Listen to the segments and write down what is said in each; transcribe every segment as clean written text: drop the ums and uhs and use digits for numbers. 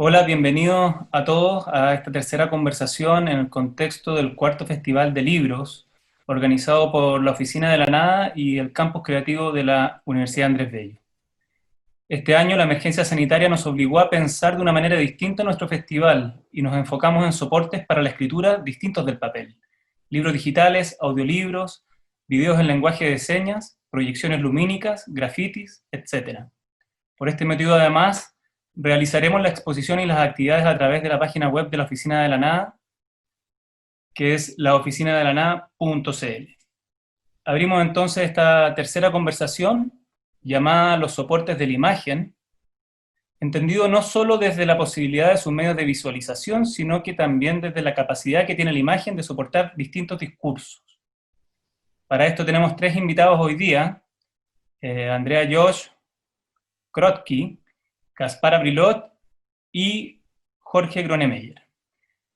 Hola, bienvenidos a todos a esta tercera conversación en el contexto del cuarto Festival de Libros, organizado por la Oficina de la Nada y el Campus Creativo de la Universidad Andrés Bello. Este año la emergencia sanitaria nos obligó a pensar de una manera distinta nuestro festival y nos enfocamos en soportes para la escritura distintos del papel. Libros digitales, audiolibros, videos en lenguaje de señas, proyecciones lumínicas, grafitis, etc. Por este motivo, además, realizaremos la exposición y las actividades a través de la página web de la Oficina de la Nada, que es laoficinadelanada.cl. Abrimos entonces esta tercera conversación llamada Los soportes de la imagen, entendido no solo desde la posibilidad de sus medios de visualización, sino que también desde la capacidad que tiene la imagen de soportar distintos discursos. Para esto tenemos tres invitados hoy día, Andrea Josh Krotzky, Gaspar Brilot y Jorge Gronemeyer.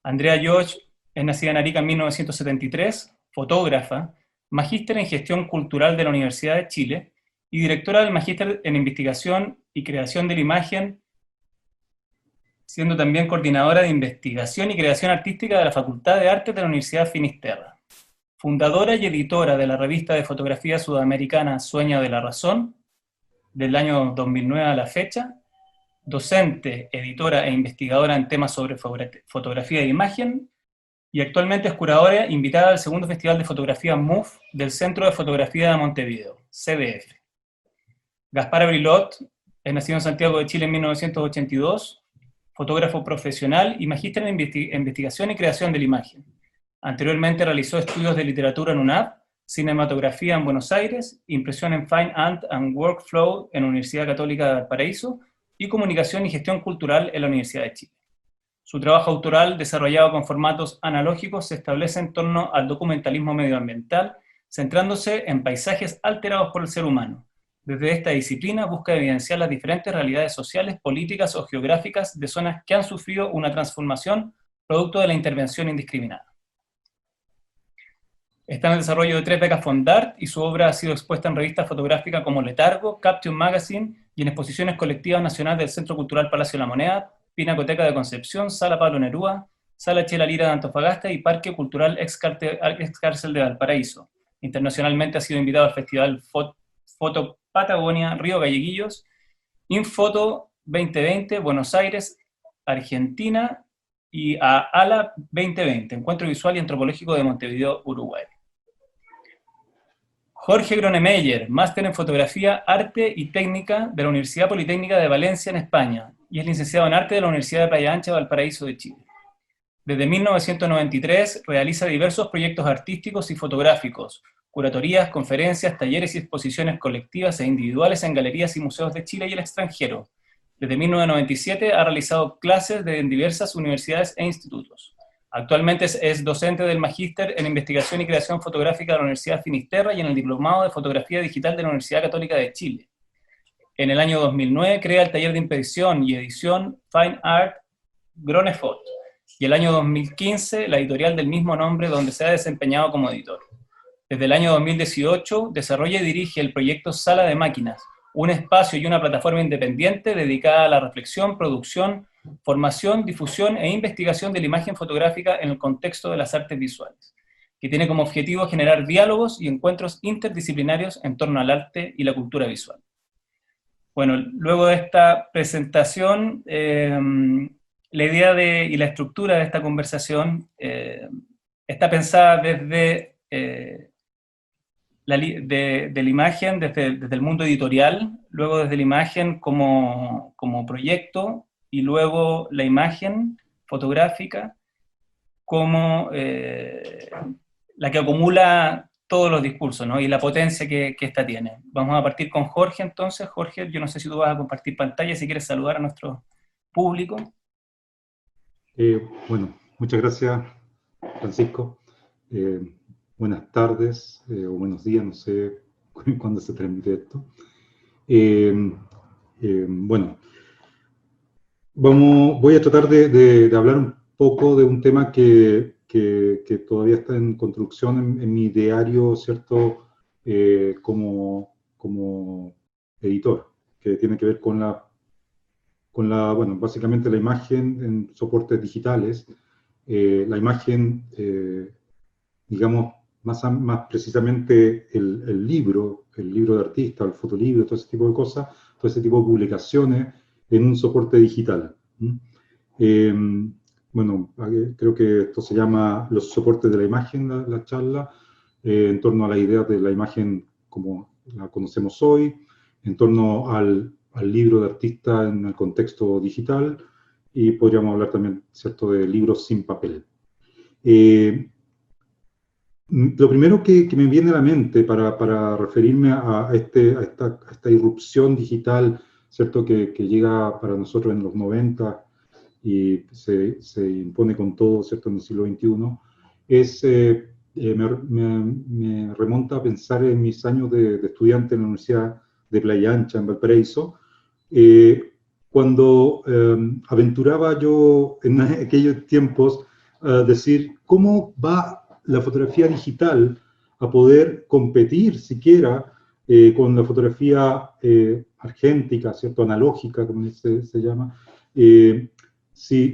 Andrea Josh es nacida en Arica en 1973, fotógrafa, magíster en gestión cultural de la Universidad de Chile y directora del magíster en investigación y creación de la imagen, siendo también coordinadora de investigación y creación artística de la Facultad de Artes de la Universidad Finisterra. Fundadora y editora de la revista de fotografía sudamericana Sueño de la Razón, del año 2009 a la fecha, docente, editora e investigadora en temas sobre fotografía e imagen, y actualmente es curadora invitada al segundo Festival de Fotografía MUF del Centro de Fotografía de Montevideo, CDF. Gaspar Brilot es nacido en Santiago de Chile en 1982, fotógrafo profesional y magíster en investigación y creación de la imagen. Anteriormente realizó estudios de literatura en UNAP, cinematografía en Buenos Aires, impresión en Fine Art and Workflow en la Universidad Católica de Valparaíso y comunicación y gestión cultural en la Universidad de Chile. Su trabajo autoral, desarrollado con formatos analógicos, se establece en torno al documentalismo medioambiental, centrándose en paisajes alterados por el ser humano. Desde esta disciplina busca evidenciar las diferentes realidades sociales, políticas o geográficas de zonas que han sufrido una transformación producto de la intervención indiscriminada. Está en el desarrollo de 3 becas Fondart y su obra ha sido expuesta en revistas fotográficas como Letargo, Caption Magazine y en exposiciones colectivas nacionales del Centro Cultural Palacio de la Moneda, Pinacoteca de Concepción, Sala Pablo Neruda, Sala Chela Lira de Antofagasta y Parque Cultural Ex Cárcel de Valparaíso. Internacionalmente ha sido invitado al Festival Foto Patagonia, Río Galleguillos, Infoto 2020, Buenos Aires, Argentina, y a ALA 2020, Encuentro Visual y Antropológico de Montevideo, Uruguay. Jorge Gronemeyer, máster en Fotografía, Arte y Técnica de la Universidad Politécnica de Valencia, en España, y es licenciado en Arte de la Universidad de Playa Ancha, Valparaíso de Chile. Desde 1993 realiza diversos proyectos artísticos y fotográficos, curatorías, conferencias, talleres y exposiciones colectivas e individuales en galerías y museos de Chile y el extranjero. Desde 1997 ha realizado clases en diversas universidades e institutos. Actualmente es docente del Magíster en Investigación y Creación Fotográfica de la Universidad Finisterra y en el Diplomado de Fotografía Digital de la Universidad Católica de Chile. En el año 2009 crea el taller de impresión y edición Fine Art Gronefot, y el año 2015 la editorial del mismo nombre, donde se ha desempeñado como editor. Desde el año 2018 desarrolla y dirige el proyecto Sala de Máquinas, un espacio y una plataforma independiente dedicada a la reflexión, producción, formación, difusión e investigación de la imagen fotográfica en el contexto de las artes visuales, que tiene como objetivo generar diálogos y encuentros interdisciplinarios en torno al arte y la cultura visual. Bueno, luego de esta presentación, la idea y la estructura de esta conversación está pensada desde de la imagen, desde el mundo editorial, luego desde la imagen como proyecto, y luego la imagen fotográfica como la que acumula todos los discursos, ¿no? Y la potencia que esta tiene. Vamos a partir con Jorge entonces. Jorge, yo no sé si tú vas a compartir pantalla, si quieres saludar a nuestro público. Bueno, muchas gracias, Francisco. Buenas tardes o buenos días, no sé cuándo se transmite esto. Bueno, voy a tratar de hablar un poco de un tema que todavía está en construcción en mi diario, ¿cierto? Como editor, que tiene que ver con la bueno, básicamente la imagen en soportes digitales, la imagen, digamos, más precisamente el libro de artista, el fotolibro, todo ese tipo de cosas, todo ese tipo de publicaciones en un soporte digital. Eh, bueno, creo que esto se llama los soportes de la imagen, la charla, en torno a la idea de la imagen como la conocemos hoy, en torno al libro de artista en el contexto digital, y podríamos hablar también, ¿cierto?, de libros sin papel. Lo primero que me viene a la mente para referirme a esta irrupción digital, ¿cierto?, que llega para nosotros en los 90 y se impone con todo, ¿cierto?, en el siglo XXI, me remonta a pensar en mis años de estudiante en la Universidad de Playa Ancha, en Valparaíso, cuando aventuraba yo en aquellos tiempos decir, ¿cómo va la fotografía digital a poder competir siquiera con la fotografía argéntica, ¿cierto?, analógica, como se llama?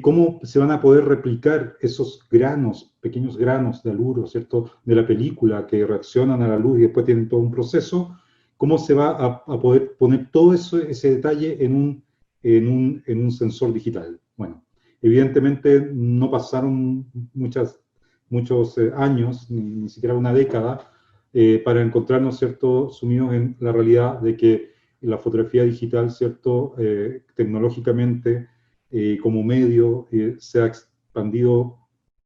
¿Cómo se van a poder replicar esos granos, pequeños granos de aluro, ¿cierto?, de la película que reaccionan a la luz y después tienen todo un proceso? ¿Cómo se va a poder poner todo ese detalle en un sensor digital? Bueno, evidentemente no pasaron muchos años, ni siquiera una década, para encontrarnos, ¿cierto?, sumidos en la realidad de que la fotografía digital, ¿cierto?, tecnológicamente, como medio, se ha expandido,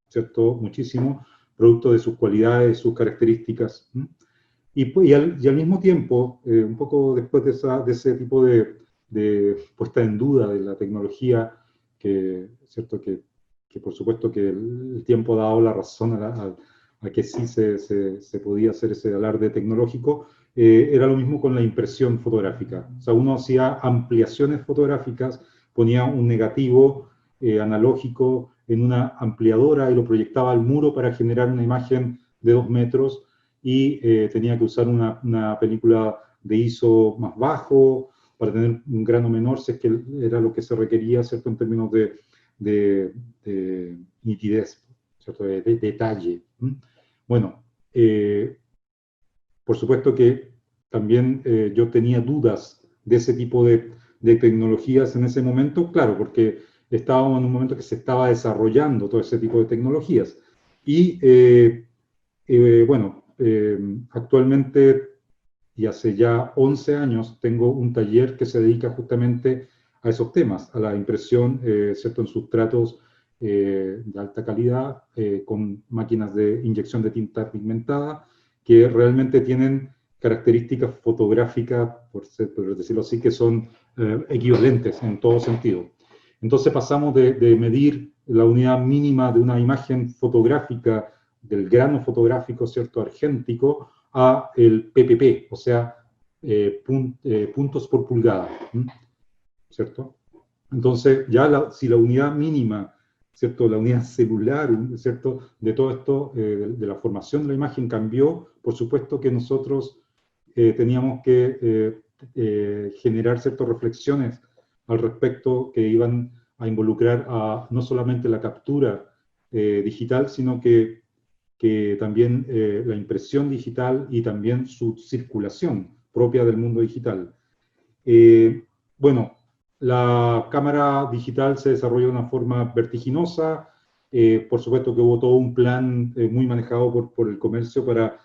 ¿cierto?, muchísimo, producto de sus cualidades, sus características. Y al mismo tiempo, un poco después de ese tipo de puesta en duda de la tecnología, ¿cierto?, que por supuesto que el tiempo ha dado la razón a que sí se podía hacer ese alarde tecnológico, era lo mismo con la impresión fotográfica. O sea, uno hacía ampliaciones fotográficas, ponía un negativo analógico en una ampliadora y lo proyectaba al muro para generar una imagen de 2 metros, y tenía que usar una película de ISO más bajo para tener un grano menor, si es que era lo que se requería, ¿cierto?, en términos de nitidez, ¿cierto?, de detalle. Bueno, por supuesto que también yo tenía dudas de ese tipo de tecnologías en ese momento, claro, porque estábamos en un momento que se estaba desarrollando todo ese tipo de tecnologías. Y bueno, actualmente y hace ya 11 años tengo un taller que se dedica justamente a esos temas, a la impresión, ¿cierto?, en sustratos de alta calidad, con máquinas de inyección de tinta pigmentada, que realmente tienen características fotográficas, por decirlo así, que son equivalentes en todo sentido. Entonces pasamos de medir la unidad mínima de una imagen fotográfica, del grano fotográfico, ¿cierto?, argéntico, a el PPP, o sea, puntos por pulgada, ¿cierto? Entonces, ya si la unidad mínima, ¿cierto?, la unidad celular, ¿cierto?, de todo esto, de la formación de la imagen cambió, por supuesto que nosotros teníamos que generar ciertas reflexiones al respecto que iban a involucrar no solamente la captura digital, sino que también la impresión digital y también su circulación propia del mundo digital. Bueno, la cámara digital se desarrolló de una forma vertiginosa. Por supuesto que hubo todo un plan muy manejado por el comercio para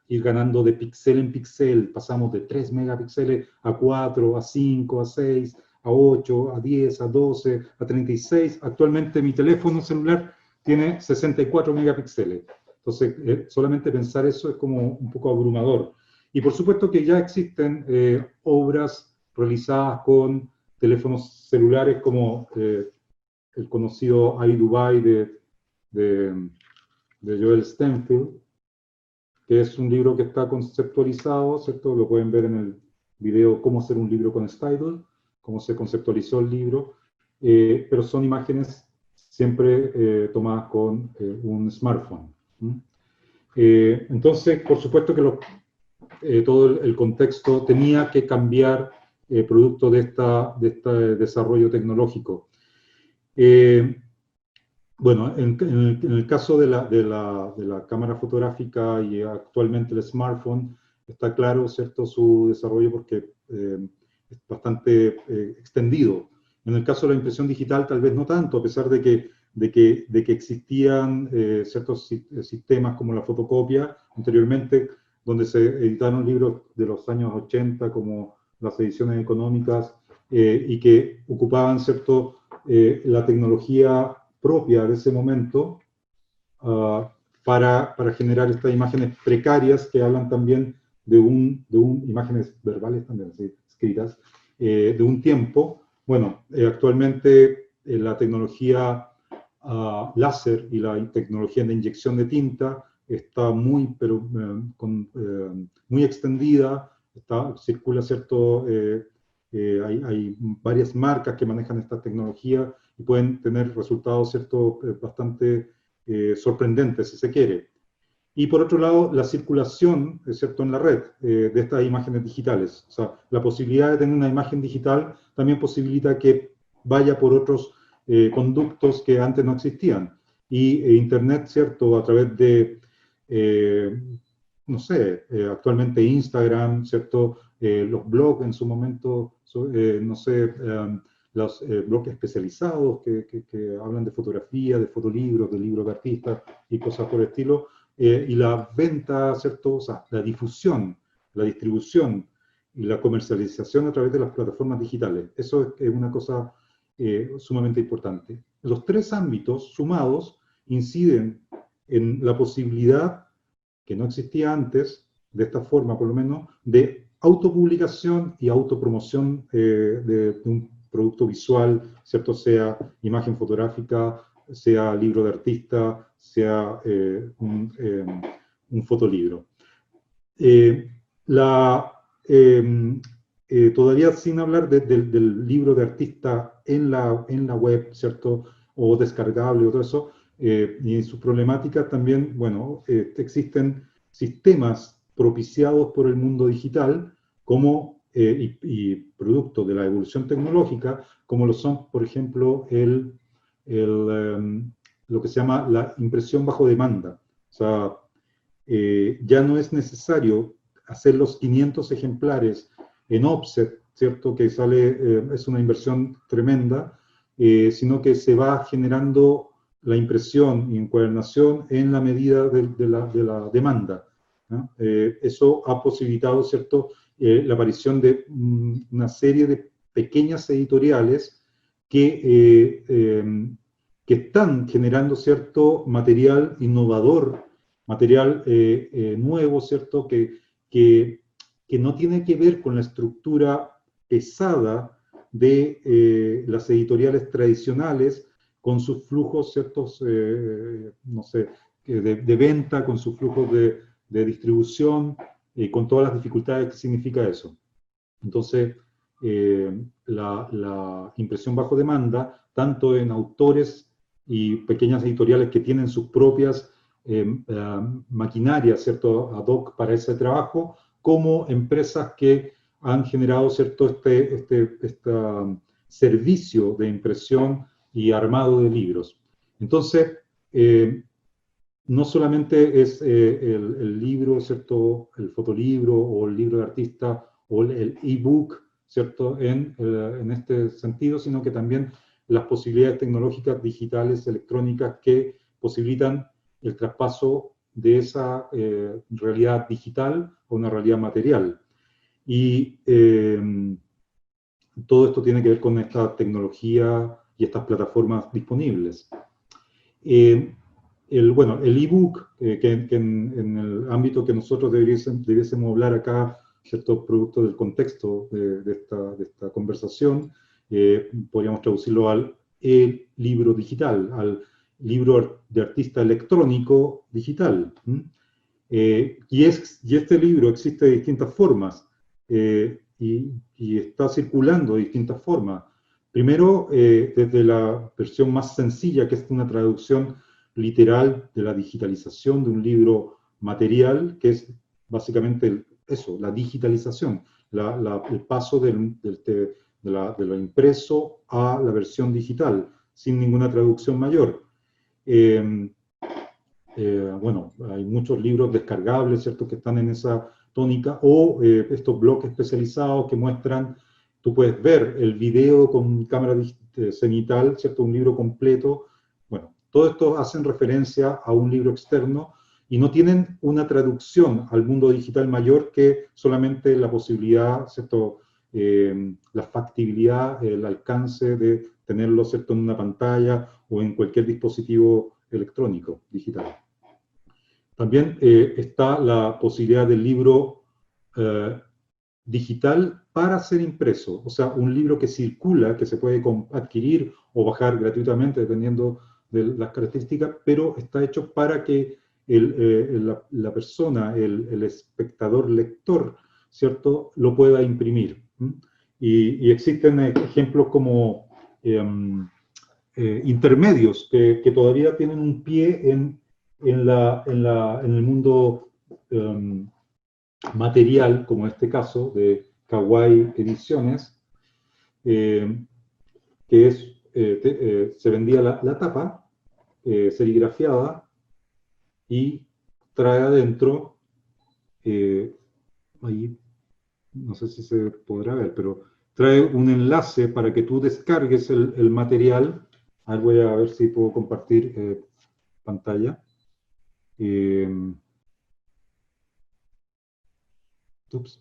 ir ganando de píxel en píxel. Pasamos de 3 megapíxeles a 4, a 5, a 6, a 8, a 10, a 12, a 36. Actualmente mi teléfono celular tiene 64 megapíxeles. Entonces, solamente pensar eso es como un poco abrumador. Y por supuesto que ya existen obras realizadas con teléfonos celulares como el conocido iDubai de Joel Stenfield, que es un libro que está conceptualizado, ¿cierto? Lo pueden ver en el video Cómo hacer un libro con Stable, cómo se conceptualizó el libro, pero son imágenes siempre tomadas con un smartphone. Entonces, por supuesto que todo el contexto tenía que cambiar producto de este desarrollo tecnológico. Bueno, en el caso de la cámara fotográfica y actualmente el smartphone, está claro, ¿cierto?, su desarrollo porque es bastante extendido. En el caso de la impresión digital, tal vez no tanto, a pesar de que existían ciertos sistemas como la fotocopia anteriormente, donde se editaron libros de los años 80, como las ediciones económicas, y que ocupaban, ¿cierto?, la tecnología propia de ese momento para generar estas imágenes precarias que hablan también imágenes verbales también, así, escritas, de un tiempo. Bueno, actualmente la tecnología láser y la tecnología de inyección de tinta está muy extendida, circula, ¿cierto? Hay varias marcas que manejan esta tecnología y pueden tener resultados, ¿cierto?, bastante sorprendentes, si se quiere. Y por otro lado, la circulación, ¿cierto?, en la red de estas imágenes digitales. O sea, la posibilidad de tener una imagen digital también posibilita que vaya por otros conductos que antes no existían. Y Internet, ¿cierto?, a través de, no sé, actualmente Instagram, ¿cierto?, los blogs en su momento, no sé, los blogs especializados que hablan de fotografía, de fotolibros, de libros de artistas y cosas por el estilo, y la venta, ¿cierto? O sea, la difusión, la distribución y la comercialización a través de las plataformas digitales. Eso es una cosa sumamente importante. Los tres ámbitos sumados inciden en la posibilidad, que no existía antes, de esta forma por lo menos, de autopublicación y autopromoción de un producto visual, ¿cierto? Sea imagen fotográfica, sea libro de artista, sea un fotolibro. Todavía sin hablar del libro de artista en la web, ¿cierto? O descargable o todo eso, y en sus problemáticas también, bueno, existen sistemas propiciados por el mundo digital como, y producto de la evolución tecnológica, como lo son, por ejemplo, lo que se llama la impresión bajo demanda. O sea, ya no es necesario hacer los 500 ejemplares en offset, ¿cierto? Que es una inversión tremenda, sino que se va generando la impresión y encuadernación en la medida de la demanda, ¿no? Eso ha posibilitado, ¿cierto?, la aparición de una serie de pequeñas editoriales que están generando cierto material innovador, material nuevo, ¿cierto?, que no tiene que ver con la estructura pesada de las editoriales tradicionales, con sus flujos, ciertos, no sé, de venta, con sus flujos de distribución, con todas las dificultades que significa eso. Entonces, la impresión bajo demanda, tanto en autores y pequeñas editoriales que tienen sus propias maquinarias, ¿cierto?, ad hoc para ese trabajo, como empresas que han generado, ¿cierto?, este servicio de impresión y armado de libros. Entonces, no solamente es el libro, ¿cierto?, el fotolibro o el libro de artista o el ebook, ¿cierto?, en este sentido, sino que también las posibilidades tecnológicas digitales, electrónicas, que posibilitan el traspaso de esa realidad digital a una realidad material. Y todo esto tiene que ver con esta tecnología y estas plataformas disponibles. Bueno, el ebook, que en el ámbito que nosotros debiésemos hablar acá, ciertos productos del contexto de esta conversación, podríamos traducirlo al libro digital, al libro de artista electrónico digital. Y este libro existe de distintas formas y está circulando de distintas formas. Primero, desde la versión más sencilla, que es una traducción literal de la digitalización de un libro material, que es básicamente eso, la digitalización, el paso de lo impreso a la versión digital, sin ninguna traducción mayor. Bueno, hay muchos libros descargables, ¿cierto?, que están en esa tónica, o estos blogs especializados que muestran, tú puedes ver el video con cámara cenital, ¿cierto?, un libro completo. Bueno, todo esto hacen referencia a un libro externo y no tienen una traducción al mundo digital mayor que solamente la posibilidad, ¿cierto?, la factibilidad, el alcance de tenerlo, ¿cierto?, en una pantalla o en cualquier dispositivo electrónico digital. También está la posibilidad del libro digital para ser impreso, o sea, un libro que circula, que se puede adquirir o bajar gratuitamente, dependiendo de las características, pero está hecho para que la persona, el espectador lector, ¿cierto?, lo pueda imprimir. Y existen ejemplos como intermedios que todavía tienen un pie en el mundo material, como este caso de Kawaii Ediciones, que se vendía la tapa serigrafiada y trae adentro, ahí no sé si se podrá ver, pero trae un enlace para que tú descargues el material. Ahora voy a ver si puedo compartir pantalla. Ups.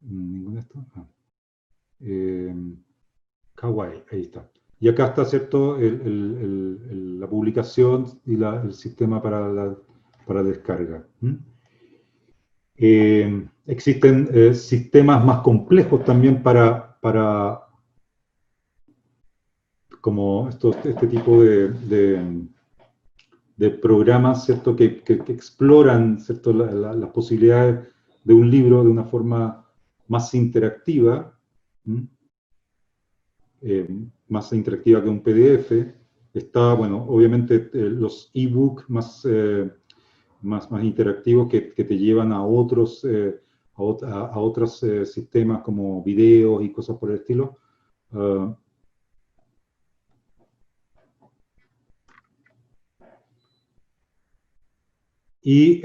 Ninguna de estas. Kawaii, ahí está. Y acá está, ¿cierto?, la publicación y el sistema para descarga. Existen sistemas más complejos también para como este tipo de programas, ¿cierto?, que exploran, ¿cierto?, las posibilidades de un libro de una forma más interactiva, más interactiva que un PDF. Está, bueno, obviamente los ebook más interactivos que te llevan a otros, a otros sistemas como videos y cosas por el estilo. Y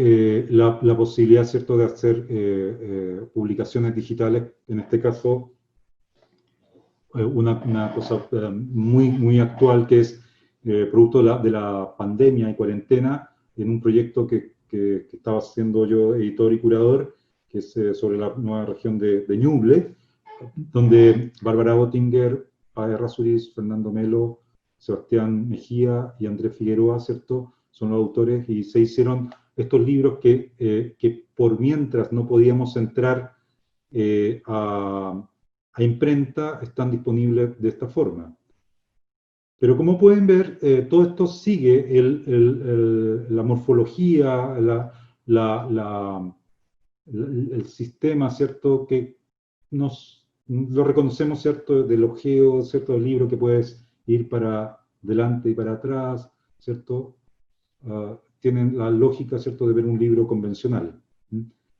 la posibilidad, ¿cierto?, de hacer publicaciones digitales, en este caso, una cosa muy actual que es producto de la pandemia y cuarentena, en un proyecto que estaba haciendo yo editor y curador, que es sobre la nueva región de Ñuble, donde Bárbara Oettinger, Pae Errázuriz, Fernando Melo, Sebastián Mejía y Andrés Figueroa, ¿cierto?, son los autores, y se hicieron estos libros que por mientras no podíamos entrar a imprenta, están disponibles de esta forma. Pero como pueden ver, todo esto sigue la morfología, el sistema, ¿cierto?, que lo reconocemos, ¿cierto?, del ojeo, ¿cierto?, del libro, que puedes ir para adelante y para atrás, ¿cierto? Tienen la lógica, ¿cierto?, de ver un libro convencional.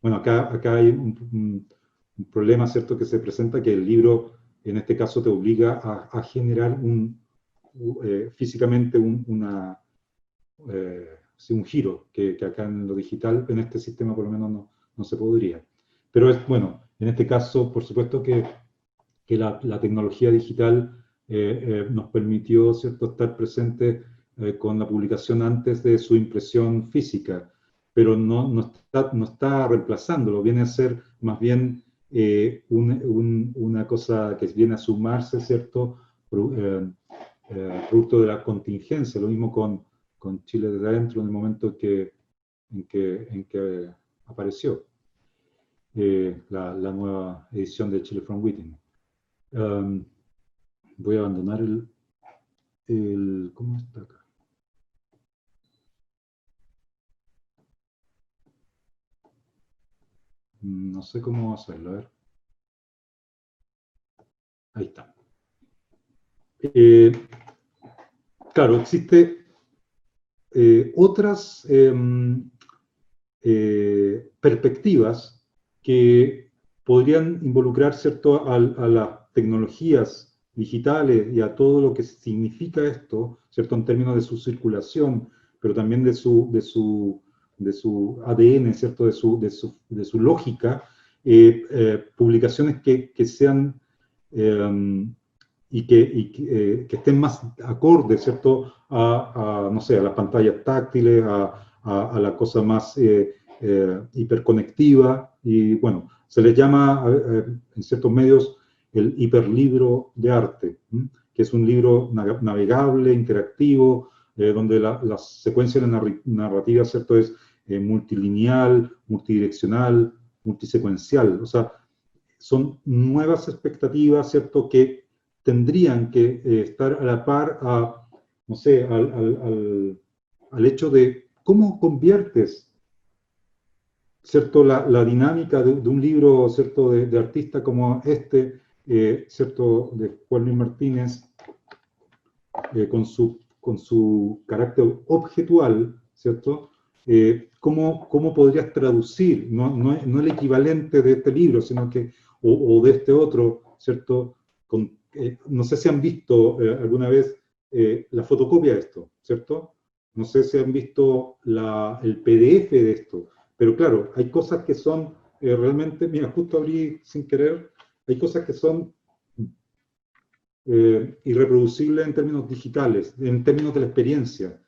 Bueno, acá hay un problema, ¿cierto?, que se presenta, que el libro, en este caso, te obliga a generar físicamente un giro, que acá en lo digital, en este sistema por lo menos no se podría. Pero es, bueno, en este caso, por supuesto que la tecnología digital nos permitió, ¿cierto?, estar presente con la publicación antes de su impresión física, pero no está reemplazándolo, viene a ser más bien una cosa que viene a sumarse, ¿cierto?, producto de la contingencia. Lo mismo con Chile de Adentro, en el momento en que apareció la nueva edición de Chile from Within. Voy a abandonar ¿cómo está acá? No sé cómo hacerlo, a ver. Ahí está. Claro, existe otras perspectivas que podrían involucrar, ¿cierto?, a las tecnologías digitales y a todo lo que significa esto, ¿cierto?, en términos de su circulación, pero también de su ADN, ¿cierto?, de su lógica, publicaciones que sean que estén más acordes, ¿cierto?, no sé, a las pantallas táctiles, a la cosa más hiperconectiva, y bueno, se les llama en ciertos medios el hiperlibro de arte, que es un libro navegable, interactivo, donde la secuencia narrativa, ¿cierto?, es multilineal, multidireccional, multisecuencial. O sea, son nuevas expectativas, ¿cierto?, que tendrían que estar a la par no sé, al hecho de cómo conviertes, ¿cierto?, la dinámica de un libro, ¿cierto?, de artista como este, ¿cierto?, de Juan Luis Martínez, con su carácter objetual, ¿cierto? ¿Cómo podrías traducir, no el equivalente de este libro, sino que, o de este otro, ¿cierto? No sé si han visto alguna vez la fotocopia de esto, ¿cierto? No sé si han visto el PDF de esto, pero claro, hay cosas que son realmente, mira, justo abrí sin querer, hay cosas que son irreproducible en términos digitales, en términos de la experiencia.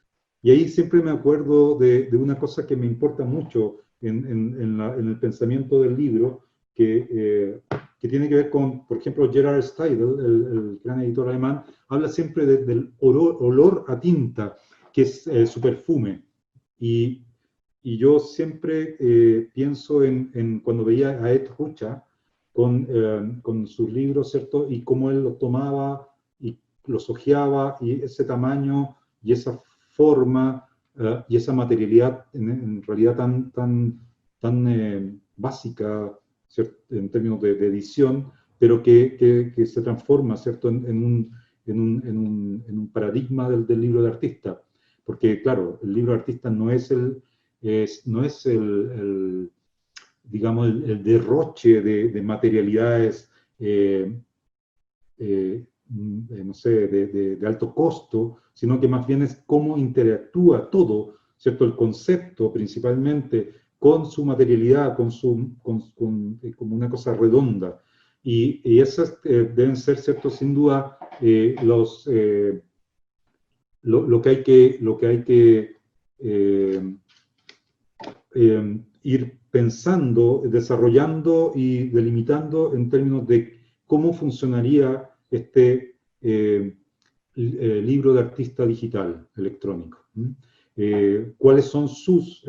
Y ahí siempre me acuerdo de una cosa que me importa mucho en el pensamiento del libro, que tiene que ver con, por ejemplo, Gerhard Steidl, el gran editor alemán, habla siempre del olor a tinta, que es su perfume. Y, y yo siempre pienso cuando veía a Ed Hucha, con sus libros, ¿cierto? Y cómo él los tomaba y los hojeaba, y ese tamaño y esa forma y esa materialidad en realidad tan básica, ¿cierto?, en términos de edición, pero que se transforma, ¿cierto?, en un paradigma del libro de artista. Porque, claro, el libro de artista no es digamos, derroche de materialidades, no sé, de alto costo, sino que más bien es cómo interactúa todo, ¿cierto? El concepto principalmente con su materialidad, como una cosa redonda. Y esas deben ser, ¿cierto?, sin duda, lo que hay que ir pensando, desarrollando y delimitando en términos de cómo funcionaría este libro de artista digital electrónico. ¿Cuáles son sus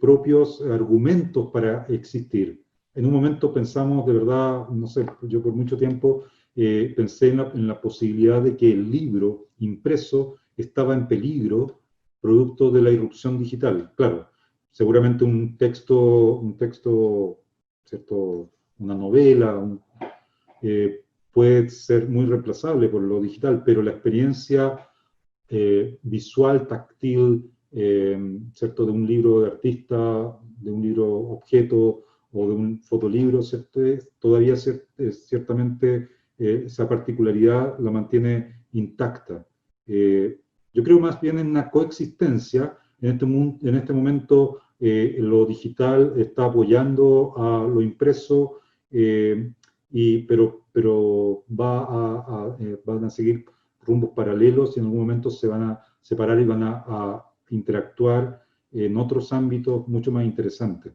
propios argumentos para existir? En un momento pensamos, de verdad, no sé, yo por mucho tiempo pensé en la posibilidad de que el libro impreso estaba en peligro producto de la irrupción digital. Claro, seguramente un texto, ¿cierto?, una novela, puede ser muy reemplazable por lo digital, pero la experiencia visual, táctil, ¿cierto?, de un libro de artista, de un libro objeto o de un fotolibro, ¿cierto?, todavía ciertamente esa particularidad la mantiene intacta. Yo creo más bien en una coexistencia. En este momento lo digital está apoyando a lo impreso, pero van a seguir rumbos paralelos y en algún momento se van a separar y van a interactuar en otros ámbitos mucho más interesantes.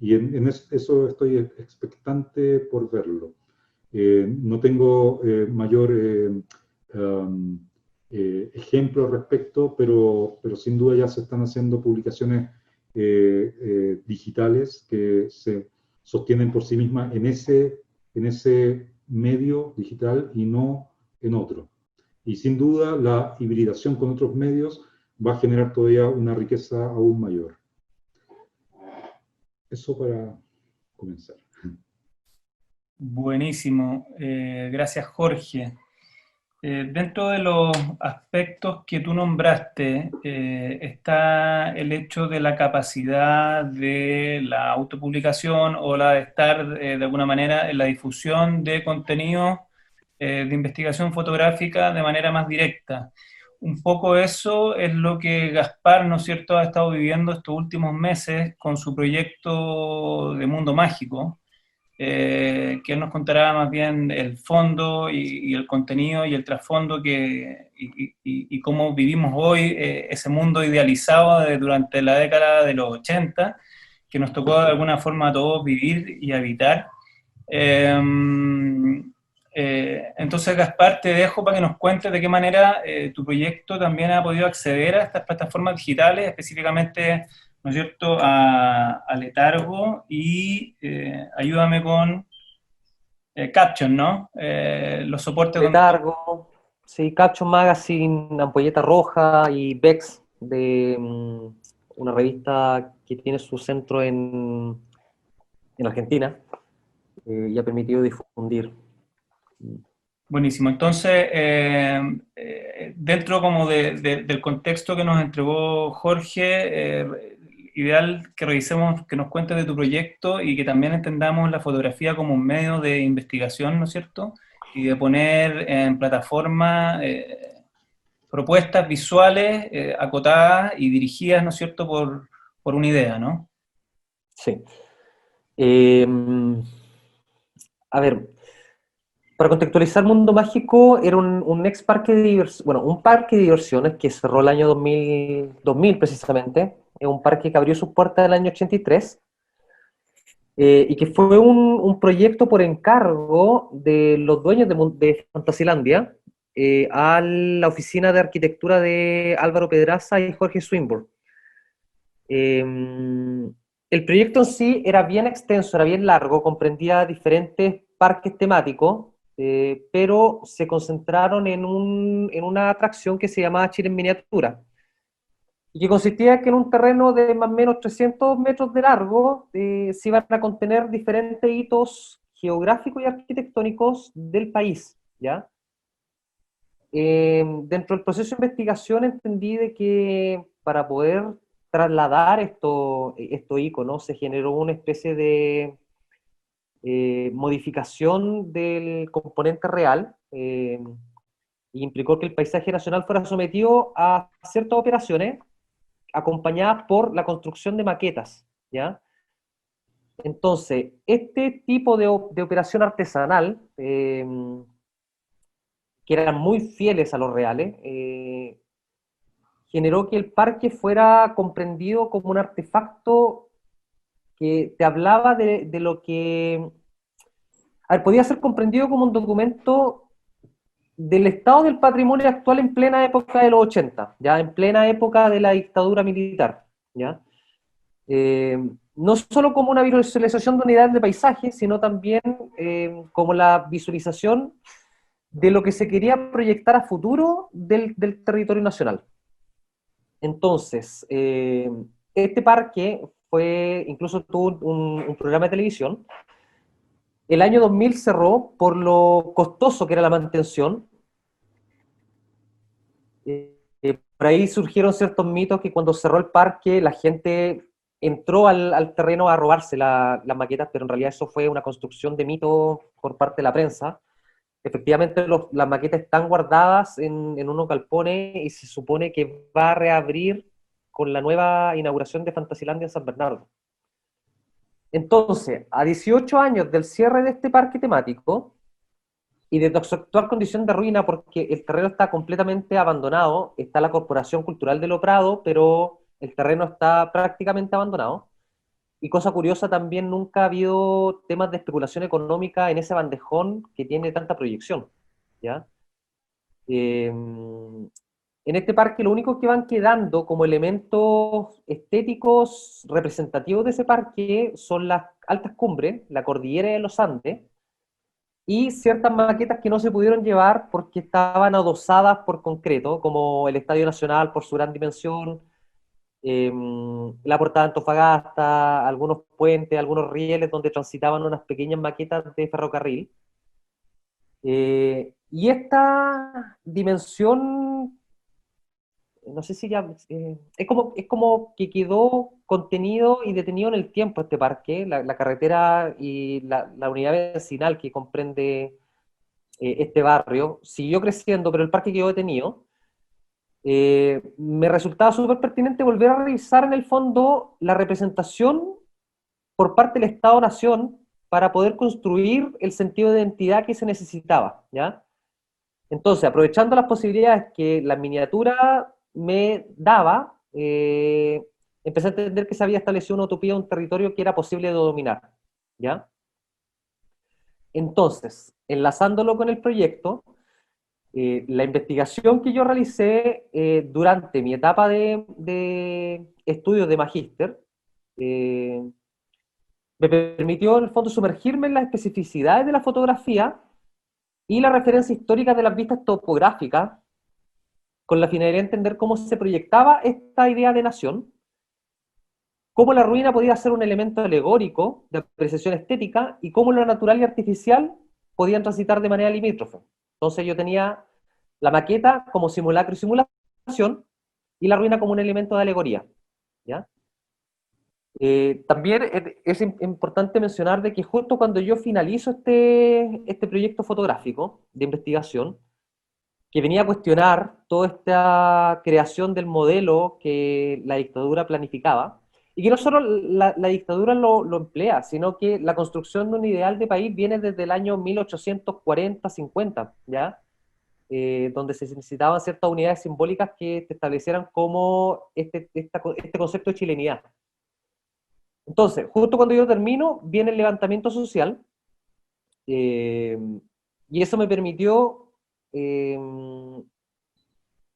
Y eso estoy expectante por verlo. No tengo mayor ejemplo al respecto, pero sin duda ya se están haciendo publicaciones digitales que se sostienen por sí mismas en ese medio digital y no en otro. Y sin duda la hibridación con otros medios va a generar todavía una riqueza aún mayor. Eso para comenzar. Buenísimo. Gracias, Jorge. Dentro de los aspectos que tú nombraste, está el hecho de la capacidad de la autopublicación o la de estar de alguna manera en la difusión de contenidos de investigación fotográfica de manera más directa. Un poco eso es lo que Gaspar, ¿no es cierto?, ha estado viviendo estos últimos meses con su proyecto de Mundo Mágico, que él nos contará más bien el fondo y el contenido y el trasfondo y cómo vivimos hoy ese mundo idealizado durante la década de los 80 que nos tocó de alguna forma a todos vivir y habitar. Eh, entonces, Gaspar, te dejo para que nos cuentes de qué manera tu proyecto también ha podido acceder a estas plataformas digitales, específicamente, ¿no es cierto?, a Letargo y ayúdame con Caption, ¿no? Los soportes donde... Letargo, sí, Caption Magazine, Ampolleta Roja y Vex, de una revista que tiene su centro en Argentina, y ha permitido difundir. Buenísimo. Entonces, dentro como del contexto que nos entregó Jorge, ideal que revisemos, que nos cuentes de tu proyecto y que también entendamos la fotografía como un medio de investigación, ¿no es cierto? Y de poner en plataforma propuestas visuales acotadas y dirigidas, ¿no es cierto?, por una idea, ¿no? Sí. A ver, para contextualizar, Mundo Mágico era un ex parque de diversiones, bueno, un parque de diversiones que cerró el año 2000 precisamente. Es un parque que abrió sus puertas el año 83, y que fue un proyecto por encargo de los dueños de Fantasilandia, a la oficina de arquitectura de Álvaro Pedraza y Jorge Swinburne. El proyecto en sí era bien extenso, era bien largo, comprendía diferentes parques temáticos, pero se concentraron en una atracción que se llamaba Chile en miniatura, y que consistía que en un terreno de más o menos 300 metros de largo se iban a contener diferentes hitos geográficos y arquitectónicos del país, ¿ya? Dentro del proceso de investigación entendí de que para poder trasladar estos iconos se generó una especie de modificación del componente real, y implicó que el paisaje nacional fuera sometido a ciertas operaciones acompañadas por la construcción de maquetas, ¿ya? Entonces, este tipo de operación artesanal, que eran muy fieles a los reales, generó que el parque fuera comprendido como un artefacto que te hablaba de lo que... A ver, podía ser comprendido como un documento del estado del patrimonio actual en plena época de los 80, ya en plena época de la dictadura militar, ¿ya? No solo como una visualización de unidades de paisaje, sino también como la visualización de lo que se quería proyectar a futuro del territorio nacional. Entonces, este parque incluso tuvo un programa de televisión. El año 2000 cerró por lo costoso que era la mantención. Por ahí surgieron ciertos mitos que cuando cerró el parque la gente entró al terreno a robarse las maquetas, pero en realidad eso fue una construcción de mito por parte de la prensa. Efectivamente, las maquetas están guardadas en unos galpones y se supone que va a reabrir con la nueva inauguración de Fantasilandia en San Bernardo. Entonces, a 18 años del cierre de este parque temático y de su actual condición de ruina, porque el terreno está completamente abandonado, está la Corporación Cultural de Lo Prado, pero el terreno está prácticamente abandonado. Y cosa curiosa, también nunca ha habido temas de especulación económica en ese bandejón que tiene tanta proyección, ¿ya? En este parque lo único que van quedando como elementos estéticos representativos de ese parque son las altas cumbres, la cordillera de los Andes, y ciertas maquetas que no se pudieron llevar porque estaban adosadas por concreto, como el Estadio Nacional por su gran dimensión, la portada de Antofagasta, algunos puentes, algunos rieles donde transitaban unas pequeñas maquetas de ferrocarril. Y esta dimensión, no sé si ya, es como que quedó contenido y detenido en el tiempo este parque, la carretera y la unidad vecinal que comprende este barrio, siguió creciendo, pero el parque quedó detenido. Me resultaba súper pertinente volver a revisar en el fondo la representación por parte del Estado-Nación para poder construir el sentido de identidad que se necesitaba, ¿ya? Entonces, aprovechando las posibilidades que la miniatura me daba, empecé a entender que se había establecido una utopía, un territorio que era posible de dominar, ¿ya? Entonces, enlazándolo con el proyecto, la investigación que yo realicé durante mi etapa de estudios de magíster eh, me permitió en el fondo sumergirme en las especificidades de la fotografía y la referencia histórica de las vistas topográficas con la finalidad de entender cómo se proyectaba esta idea de nación, cómo la ruina podía ser un elemento alegórico de apreciación estética y cómo lo natural y artificial podían transitar de manera limítrofe. Entonces yo tenía la maqueta como simulacro y simulación y la ruina como un elemento de alegoría, ¿ya? También es importante mencionar de que justo cuando yo finalizo este proyecto fotográfico de investigación, que venía a cuestionar toda esta creación del modelo que la dictadura planificaba, y que no solo la dictadura lo emplea, sino que la construcción de un ideal de país viene desde el año 1840-50, ¿ya? Donde se necesitaban ciertas unidades simbólicas que se establecieran como este concepto de chilenidad. Entonces, justo cuando yo termino, viene el levantamiento social, eh, y eso me permitió, en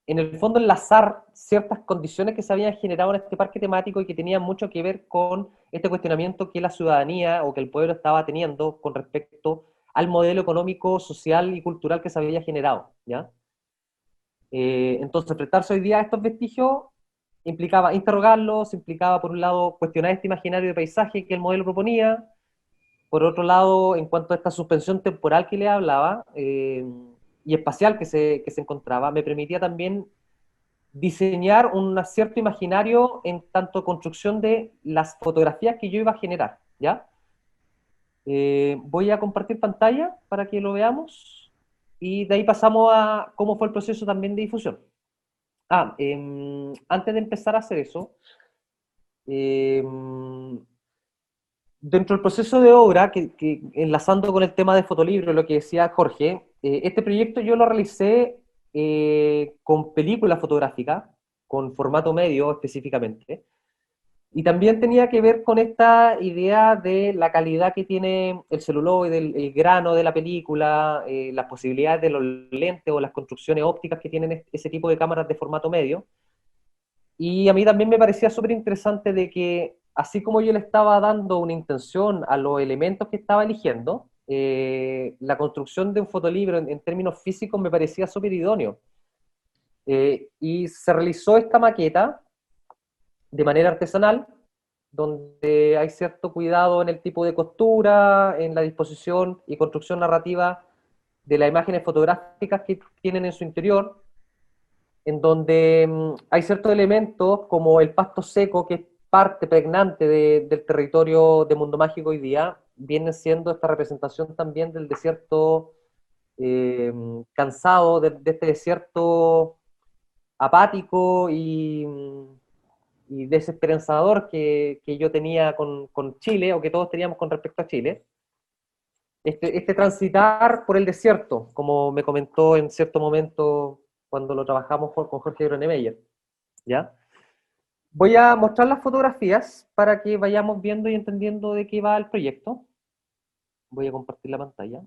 el fondo, enlazar ciertas condiciones que se habían generado en este parque temático y que tenían mucho que ver con este cuestionamiento que la ciudadanía o que el pueblo estaba teniendo con respecto al modelo económico, social y cultural que se había generado, ¿ya? Entonces, enfrentarse hoy día a estos vestigios implicaba interrogarlos, implicaba, por un lado, cuestionar este imaginario de paisaje que el modelo proponía. Por otro lado, en cuanto a esta suspensión temporal que le hablaba y espacial que se encontraba, me permitía también diseñar un cierto imaginario en tanto construcción de las fotografías que yo iba a generar, ¿ya? Voy a compartir pantalla para que lo veamos y de ahí pasamos a cómo fue el proceso también de difusión. Antes de empezar a hacer eso, eh, dentro del proceso de obra, enlazando con el tema de fotolibro, lo que decía Jorge, este proyecto yo lo realicé con película fotográfica, con formato medio específicamente, y también tenía que ver con esta idea de la calidad que tiene el celuloide, el grano de la película, las posibilidades de los lentes o las construcciones ópticas que tienen ese tipo de cámaras de formato medio. Y a mí también me parecía súper interesante de que, así como yo le estaba dando una intención a los elementos que estaba eligiendo, la construcción de un fotolibro en términos físicos me parecía súper idóneo. Y se realizó esta maqueta de manera artesanal, donde hay cierto cuidado en el tipo de costura, en la disposición y construcción narrativa de las imágenes fotográficas que tienen en su interior, en donde hay ciertos elementos como el pasto seco, que es parte pregnante del territorio de Mundo Mágico hoy día, viene siendo esta representación también del desierto cansado, de este desierto apático y desesperanzador que yo tenía con Chile, o que todos teníamos con respecto a Chile. Este transitar por el desierto, como me comentó en cierto momento cuando lo trabajamos con Jorge Gronemeyer, ¿ya? Voy a mostrar las fotografías para que vayamos viendo y entendiendo de qué va el proyecto. Voy a compartir la pantalla.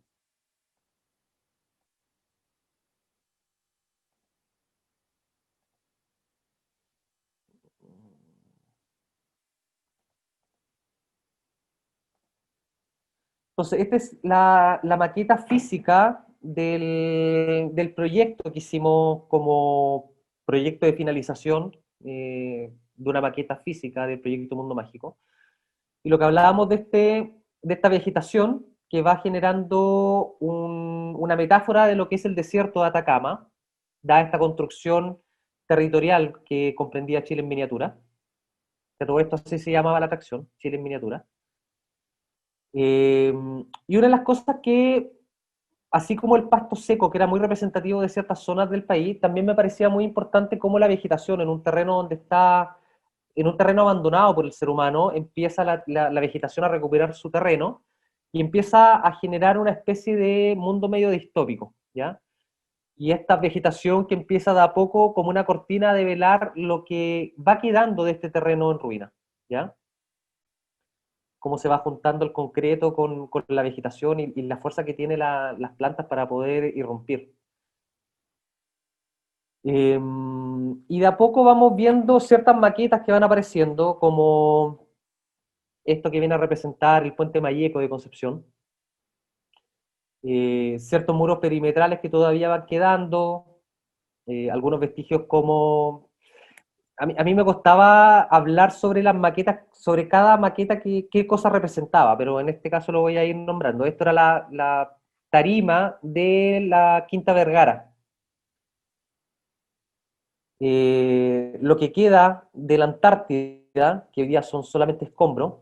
Entonces, esta es la maqueta física del proyecto que hicimos como proyecto de finalización de una maqueta física del proyecto Mundo Mágico. Y lo que hablábamos de esta vegetación, que va generando una metáfora de lo que es el desierto de Atacama, da esta construcción territorial que comprendía Chile en miniatura, que todo esto así se llamaba la atracción, Chile en miniatura. Y una de las cosas que, así como el pasto seco, que era muy representativo de ciertas zonas del país, también me parecía muy importante cómo la vegetación en un terreno donde está, en un terreno abandonado por el ser humano, empieza la vegetación a recuperar su terreno y empieza a generar una especie de mundo medio distópico, ¿ya? Y esta vegetación que empieza de a poco como una cortina de velar lo que va quedando de este terreno en ruina, ¿ya? Cómo se va juntando el concreto con la vegetación y la fuerza que tienen las plantas para poder irrumpir. Y de a poco vamos viendo ciertas maquetas que van apareciendo, como esto que viene a representar el puente Mayeco de Concepción, ciertos muros perimetrales que todavía van quedando, algunos vestigios como... A mí me costaba hablar sobre las maquetas, sobre cada maqueta qué cosa representaba, pero en este caso lo voy a ir nombrando. Esto era la tarima de la Quinta Vergara. Lo que queda de la Antártida, que hoy día son solamente escombros,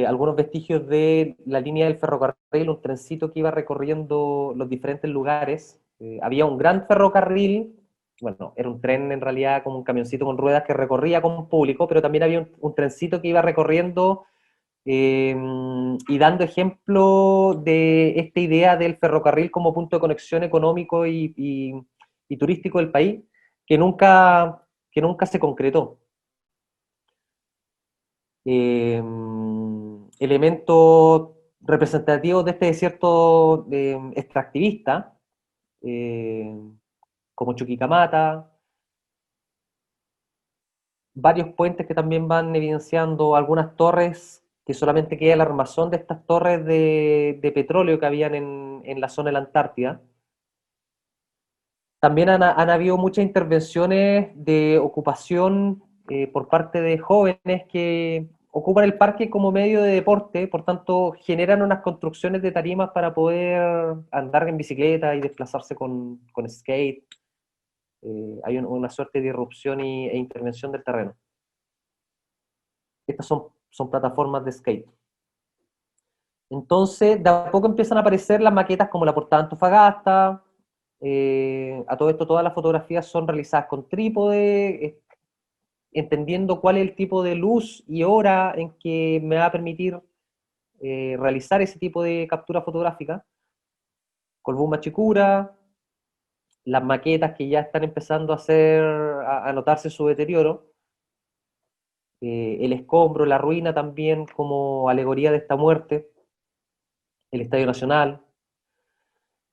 algunos vestigios de la línea del ferrocarril, un trencito que iba recorriendo los diferentes lugares. Había un gran ferrocarril, bueno, era un tren en realidad como un camioncito con ruedas que recorría con público, pero también había un trencito que iba recorriendo y dando ejemplo de esta idea del ferrocarril como punto de conexión económico y turístico del país, que nunca se concretó. Elementos representativos de este desierto extractivista, como Chuquicamata, varios puentes que también van evidenciando algunas torres, que solamente queda el armazón de estas torres de petróleo que habían en la zona de la Antártida. También han habido muchas intervenciones de ocupación por parte de jóvenes que ocupan el parque como medio de deporte, por tanto generan unas construcciones de tarimas para poder andar en bicicleta y desplazarse con skate. Hay una suerte de irrupción e intervención del terreno. Estas son plataformas de skate. Entonces, de a poco empiezan a aparecer las maquetas como la portada Antofagasta. A todo esto, todas las fotografías son realizadas con trípode, entendiendo cuál es el tipo de luz y hora en que me va a permitir realizar ese tipo de captura fotográfica. Colbún Machicura, las maquetas que ya están empezando a notarse su deterioro, el escombro, la ruina también como alegoría de esta muerte, el Estadio Nacional.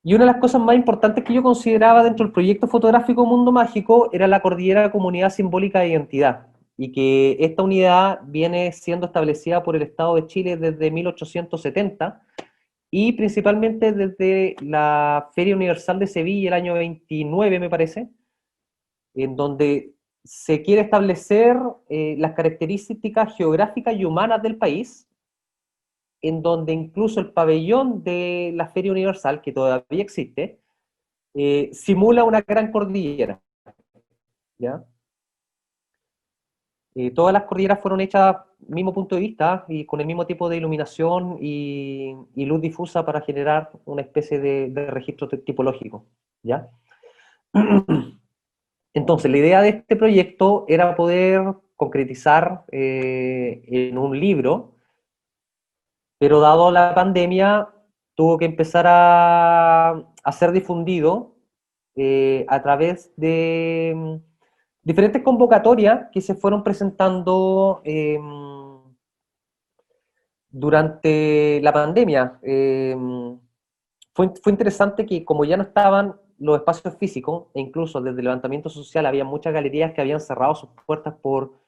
Y una de las cosas más importantes que yo consideraba dentro del proyecto fotográfico Mundo Mágico era la cordillera de Comunidad Simbólica de Identidad, y que esta unidad viene siendo establecida por el Estado de Chile desde 1870, y principalmente desde la Feria Universal de Sevilla el año 29, me parece, en donde se quiere establecer las características geográficas y humanas del país, en donde incluso el pabellón de la Feria Universal, que todavía existe, simula una gran cordillera, ¿ya? Todas las cordilleras fueron hechas mismo punto de vista y con el mismo tipo de iluminación y luz difusa para generar una especie de registro tipológico, ¿ya? Entonces, la idea de este proyecto era poder concretizar en un libro, pero dado la pandemia, tuvo que empezar a ser difundido a través de diferentes convocatorias que se fueron presentando durante la pandemia. Fue interesante que como ya no estaban los espacios físicos, e incluso desde el levantamiento social había muchas galerías que habían cerrado sus puertas por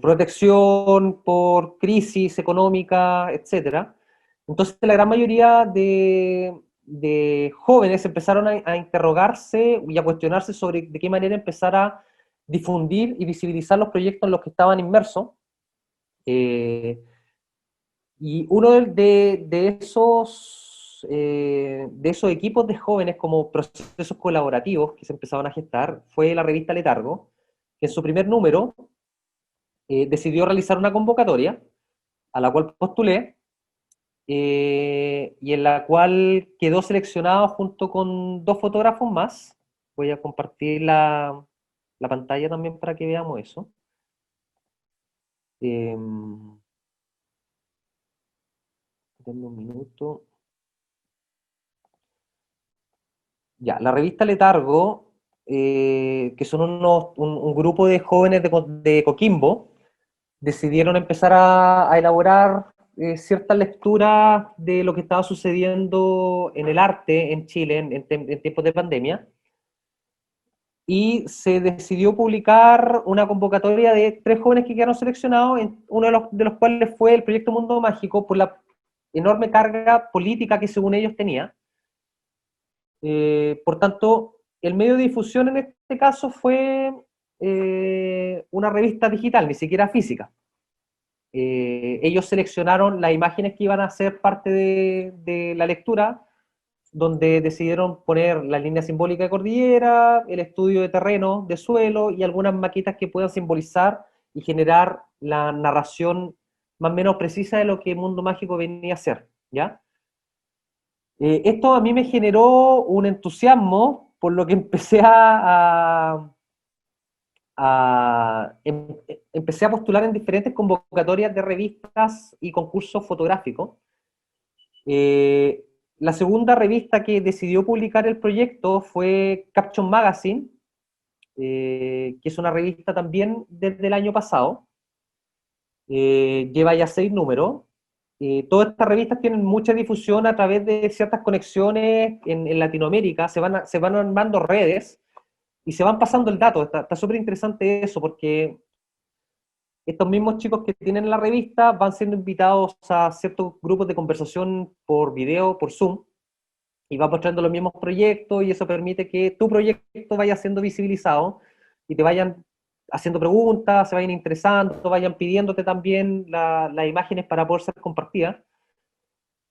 protección, por crisis económica, etcétera. Entonces la gran mayoría de jóvenes empezaron a interrogarse y a cuestionarse sobre de qué manera empezar a difundir y visibilizar los proyectos en los que estaban inmersos. Y uno de esos equipos de jóvenes como procesos colaborativos que se empezaban a gestar fue la revista Letargo, que en su primer número decidió realizar una convocatoria a la cual postulé y en la cual quedó seleccionado junto con dos fotógrafos más. Voy a compartir la pantalla también para que veamos eso. Denme un minuto. Ya, la revista Letargo, que son un grupo de jóvenes de Coquimbo, decidieron empezar a elaborar ciertas lecturas de lo que estaba sucediendo en el arte en Chile en tiempos de pandemia. Y se decidió publicar una convocatoria de 3 jóvenes que quedaron seleccionados, uno de los cuales fue el Proyecto Mundo Mágico, por la enorme carga política que según ellos tenía. Por tanto, el medio de difusión en este caso fue una revista digital, ni siquiera física. Ellos seleccionaron las imágenes que iban a ser parte de la lectura, donde decidieron poner la línea simbólica de cordillera, el estudio de terreno, de suelo y algunas maquetas que puedan simbolizar y generar la narración más o menos precisa de lo que Mundo Mágico venía a ser, ¿ya? Esto a mí me generó un entusiasmo, por lo que empecé empecé a postular en diferentes convocatorias de revistas y concursos fotográficos. La segunda revista que decidió publicar el proyecto fue Caption Magazine, que es una revista también desde el año pasado. Lleva ya 6 números. Todas estas revistas tienen mucha difusión a través de ciertas conexiones en Latinoamérica, se van armando redes y se van pasando el dato. Está súper interesante eso, porque estos mismos chicos que tienen la revista van siendo invitados a ciertos grupos de conversación por video, por Zoom, y van mostrando los mismos proyectos, y eso permite que tu proyecto vaya siendo visibilizado y te vayan haciendo preguntas, se vayan interesando, vayan pidiéndote también las imágenes para poder ser compartidas.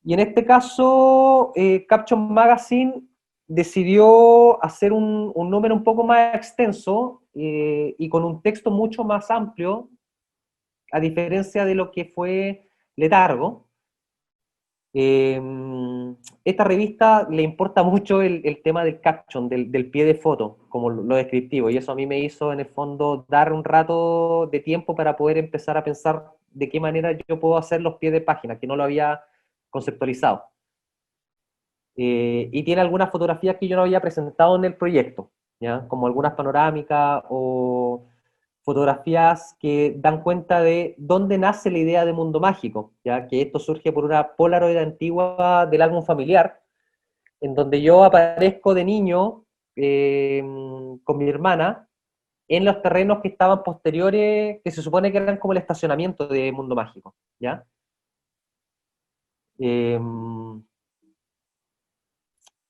Y en este caso, Caption Magazine decidió hacer un número un poco más extenso y con un texto mucho más amplio, a diferencia de lo que fue Letargo. Esta revista le importa mucho el tema del caption, del pie de foto, como lo descriptivo, y eso a mí me hizo en el fondo dar un rato de tiempo para poder empezar a pensar de qué manera yo puedo hacer los pies de página, que no lo había conceptualizado. Y tiene algunas fotografías que yo no había presentado en el proyecto, ¿ya? Como algunas panorámicas o fotografías que dan cuenta de dónde nace la idea de Mundo Mágico, ya que esto surge por una Polaroid antigua del álbum familiar, en donde yo aparezco de niño con mi hermana en los terrenos que estaban posteriores, que se supone que eran como el estacionamiento de Mundo Mágico, ¿ya?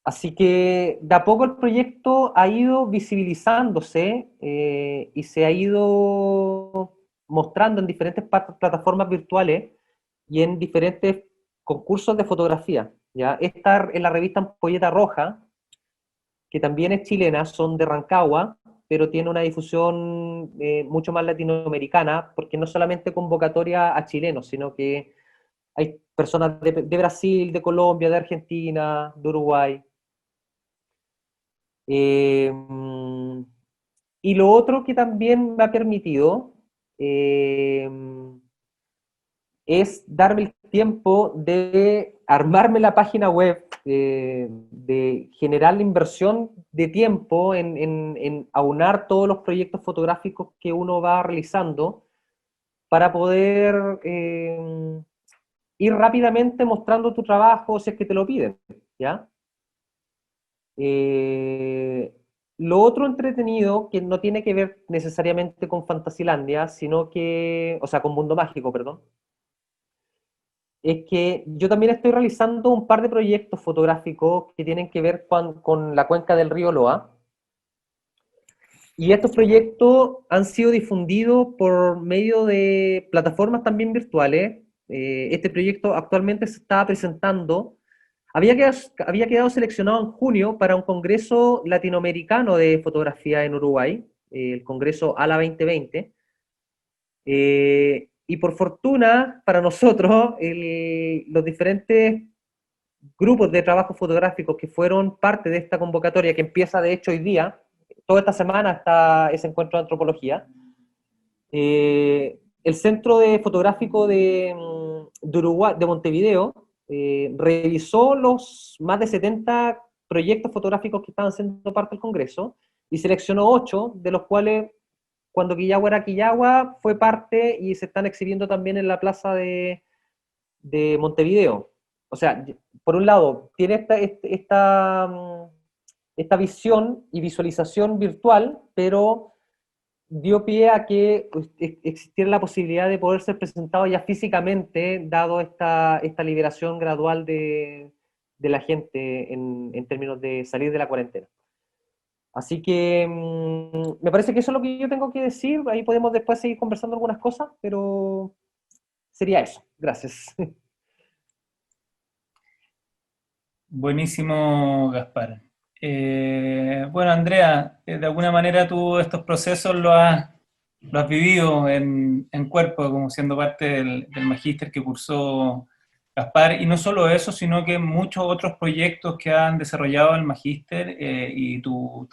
Así que de a poco el proyecto ha ido visibilizándose y se ha ido mostrando en diferentes plataformas virtuales y en diferentes concursos de fotografía. ¿Ya? Esta es la revista Ampolleta Roja, que también es chilena, son de Rancagua, pero tiene una difusión mucho más latinoamericana, porque no solamente convocatoria a chilenos, sino que hay personas de Brasil, de Colombia, de Argentina, de Uruguay. Y lo otro que también me ha permitido es darme el tiempo de armarme la página web, de generar la inversión de tiempo en aunar todos los proyectos fotográficos que uno va realizando para poder ir rápidamente mostrando tu trabajo si es que te lo piden, ¿ya? Lo otro entretenido, que no tiene que ver necesariamente con Fantasilandia, sino que, o sea, con Mundo Mágico, perdón, es que yo también estoy realizando un par de proyectos fotográficos que tienen que ver con la cuenca del río Loa. Y estos proyectos han sido difundidos por medio de plataformas también virtuales, Este proyecto actualmente se estaba presentando, había quedado seleccionado en junio para un congreso latinoamericano de fotografía en Uruguay, el congreso ALA 2020, y por fortuna para nosotros, los diferentes grupos de trabajo fotográficos que fueron parte de esta convocatoria, que empieza de hecho hoy día, toda esta semana está ese encuentro de antropología, el Centro de Fotográfico de Uruguay, de Montevideo, revisó los más de 70 proyectos fotográficos que estaban siendo parte del Congreso y seleccionó 8, de los cuales Cuando Quillagua era Quillagua fue parte y se están exhibiendo también en la plaza de Montevideo. O sea, por un lado, tiene esta visión y visualización virtual, pero dio pie a que existiera la posibilidad de poder ser presentado ya físicamente, dado esta liberación gradual de la gente en términos de salir de la cuarentena. Así que me parece que eso es lo que yo tengo que decir. Ahí podemos después seguir conversando algunas cosas, pero sería eso. Gracias. Buenísimo, Gaspar. Bueno, Andrea, de alguna manera tú estos procesos lo has vivido en cuerpo, como siendo parte del magíster que cursó Gaspar, y no solo eso, sino que muchos otros proyectos que han desarrollado el magíster y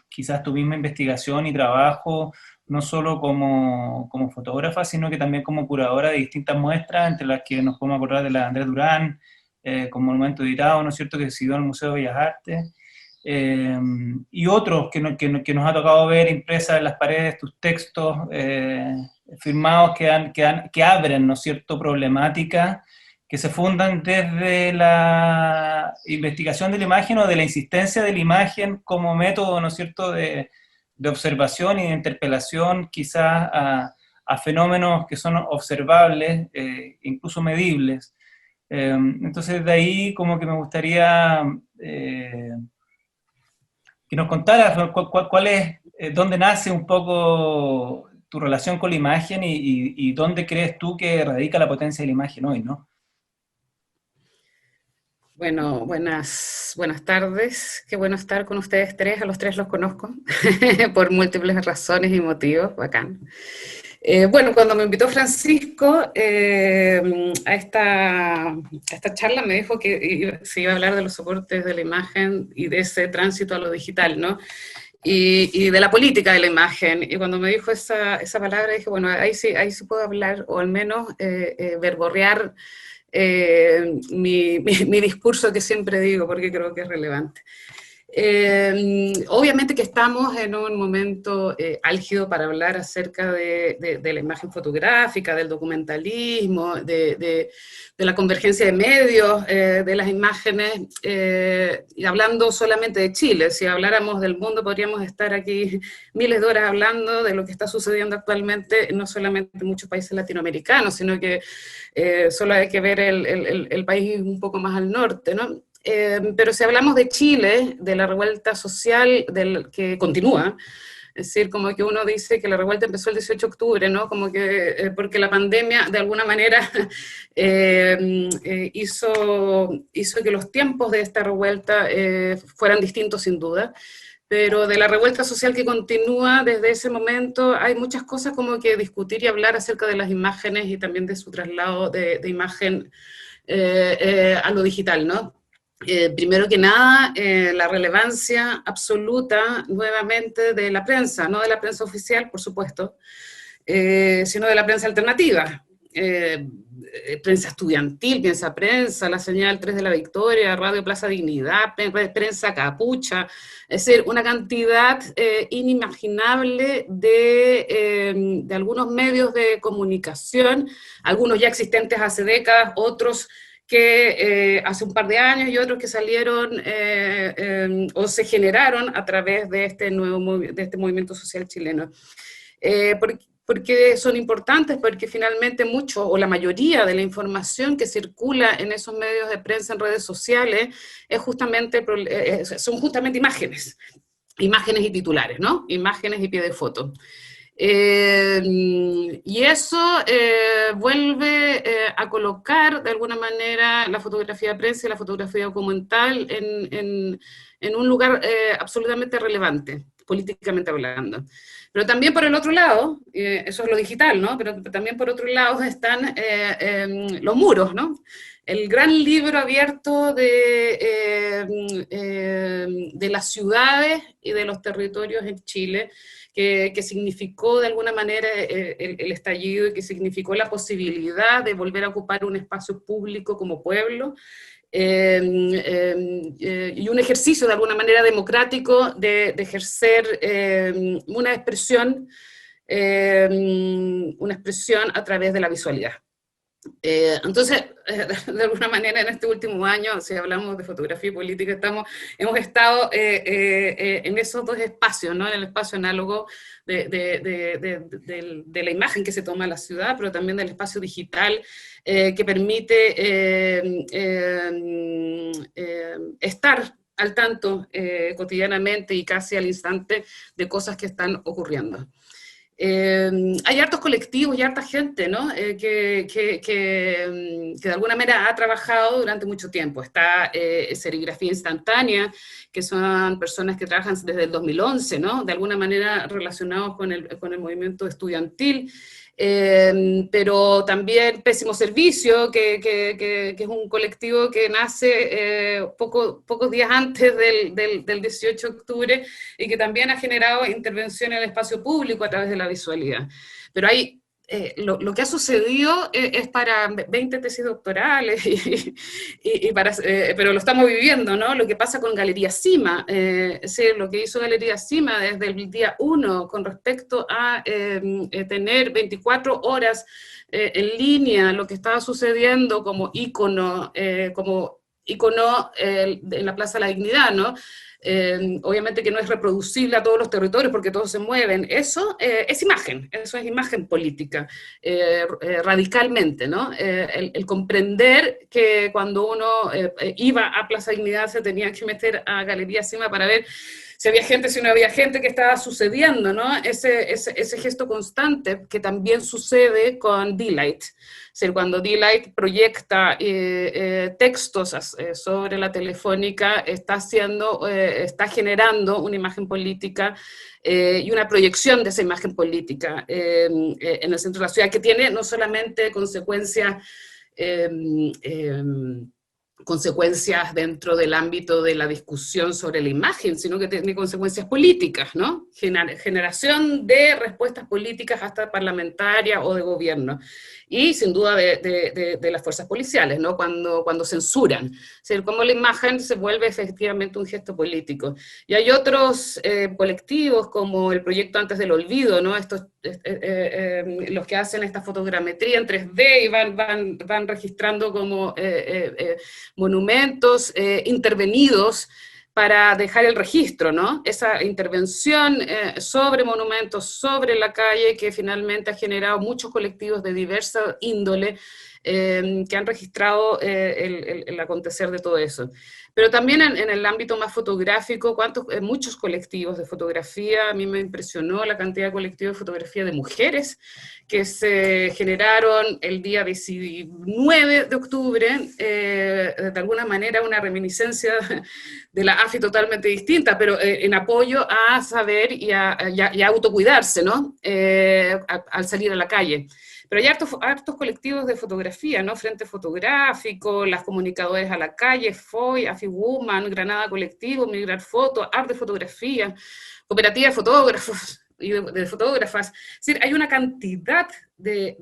quizás tu misma investigación y trabajo, no solo como fotógrafa, sino que también como curadora de distintas muestras, entre las que nos podemos acordar de la de Andrés Durán, con Monumento Editado, ¿no es cierto?, que se dio en el Museo de Bellas Artes, y otros que nos ha tocado ver impresas en las paredes, tus textos firmados que abren, ¿no es cierto?, problemáticas que se fundan desde la investigación de la imagen o de la insistencia de la imagen como método, ¿no es cierto?, de observación y de interpelación quizás a fenómenos que son observables, incluso medibles. Entonces de ahí como que me gustaría que nos contaras cuál es, dónde nace un poco tu relación con la imagen y dónde crees tú que radica la potencia de la imagen hoy, ¿no? Bueno, buenas tardes. Qué bueno estar con ustedes tres. A los tres los conozco por múltiples razones y motivos. Bacán. Bueno, cuando me invitó Francisco a esta charla, me dijo que se iba a hablar de los soportes de la imagen y de ese tránsito a lo digital, ¿no? Y de la política de la imagen. Y cuando me dijo esa palabra, dije, bueno, ahí sí puedo hablar, o al menos verborrear mi discurso que siempre digo, porque creo que es relevante. Obviamente que estamos en un momento álgido para hablar acerca de la imagen fotográfica, del documentalismo, de la convergencia de medios, de las imágenes, y hablando solamente de Chile. Si habláramos del mundo podríamos estar aquí miles de horas hablando de lo que está sucediendo actualmente, no solamente en muchos países latinoamericanos, sino que solo hay que ver el país un poco más al norte, ¿no? Pero si hablamos de Chile, de la revuelta social que continúa, es decir, como que uno dice que la revuelta empezó el 18 de octubre, ¿no? Como que porque la pandemia de alguna manera hizo que los tiempos de esta revuelta fueran distintos sin duda, pero de la revuelta social que continúa desde ese momento hay muchas cosas como que discutir y hablar acerca de las imágenes y también de su traslado de imagen a lo digital, ¿no? Primero que nada, la relevancia absoluta nuevamente de la prensa, no de la prensa oficial, por supuesto, sino de la prensa alternativa. Prensa estudiantil, Piensa Prensa, La Señal 3 de la Victoria, Radio Plaza Dignidad, Prensa Capucha, es decir, una cantidad inimaginable de algunos medios de comunicación, algunos ya existentes hace décadas, otros que hace un par de años y otros que salieron o se generaron a través de este movimiento social chileno. Porque son importantes, porque finalmente mucho o la mayoría de la información que circula en esos medios de prensa en redes sociales son justamente imágenes y titulares, ¿no? Imágenes y pie de foto. Y eso vuelve a colocar de alguna manera la fotografía de prensa y la fotografía documental en un lugar absolutamente relevante, políticamente hablando. Pero también por el otro lado, eso es lo digital, ¿no? Pero también por otro lado están los muros, ¿no? El gran libro abierto de las ciudades y de los territorios en Chile, que significó de alguna manera el estallido y que significó la posibilidad de volver a ocupar un espacio público como pueblo, y un ejercicio de alguna manera democrático de ejercer una expresión a través de la visualidad. Entonces, de alguna manera en este último año, si hablamos de fotografía y política, hemos estado en esos dos espacios, ¿no? En el espacio análogo de la imagen que se toma en la ciudad, pero también del espacio digital que permite estar al tanto cotidianamente y casi al instante de cosas que están ocurriendo. Hay hartos colectivos y harta gente, ¿no? Que de alguna manera ha trabajado durante mucho tiempo. Está Serigrafía Instantánea, que son personas que trabajan desde el 2011, ¿no? De alguna manera relacionados con el movimiento estudiantil. Pero también Pésimo Servicio, que es un colectivo que nace pocos días antes del 18 de octubre y que también ha generado intervención en el espacio público a través de la visualidad. Pero hay, lo que ha sucedido es para 20 tesis doctorales, pero lo estamos viviendo, ¿no? Lo que pasa con Galería Cima, es decir, lo que hizo Galería Cima desde el día 1 con respecto a tener 24 horas en línea, lo que estaba sucediendo como ícono en la Plaza de la Dignidad, ¿no? Obviamente que no es reproducible a todos los territorios porque todos se mueven, eso es imagen política, radicalmente, ¿no? El comprender que cuando uno iba a Plaza Dignidad se tenía que meter a Galería Cima para ver si había gente, si no había gente, qué estaba sucediendo, ¿no? Ese gesto constante que también sucede con D-Light. Es decir, cuando D-Light proyecta textos sobre la Telefónica, está generando una imagen política y una proyección de esa imagen política en el centro de la ciudad, que tiene no solamente consecuencias dentro del ámbito de la discusión sobre la imagen, sino que tiene consecuencias políticas, ¿no? Generación de respuestas políticas hasta parlamentarias o de gobierno. Y sin duda de las fuerzas policiales, ¿no? Cuando censuran. Es decir, cómo la imagen se vuelve efectivamente un gesto político. Y hay otros colectivos como el Proyecto Antes del Olvido, ¿no? Estos, los que hacen esta fotogrametría en 3D y van registrando como monumentos intervenidos para dejar el registro, ¿no? Esa intervención sobre monumentos, sobre la calle, que finalmente ha generado muchos colectivos de diversa índole que han registrado el acontecer de todo eso. Pero también en el ámbito más fotográfico, muchos colectivos de fotografía, a mí me impresionó la cantidad de colectivos de fotografía de mujeres que se generaron el día 19 de octubre, de alguna manera una reminiscencia de la AFI totalmente distinta, pero en apoyo a saber y a autocuidarse, ¿no? Al salir a la calle. Pero hay hartos colectivos de fotografía, ¿no? Frente Fotográfico, las comunicadoras a la calle, FOI, AFI-Woman, Granada Colectivo, Migrar Foto, Art de Fotografía, Cooperativa de Fotógrafos y de fotógrafas. Es decir, hay una cantidad de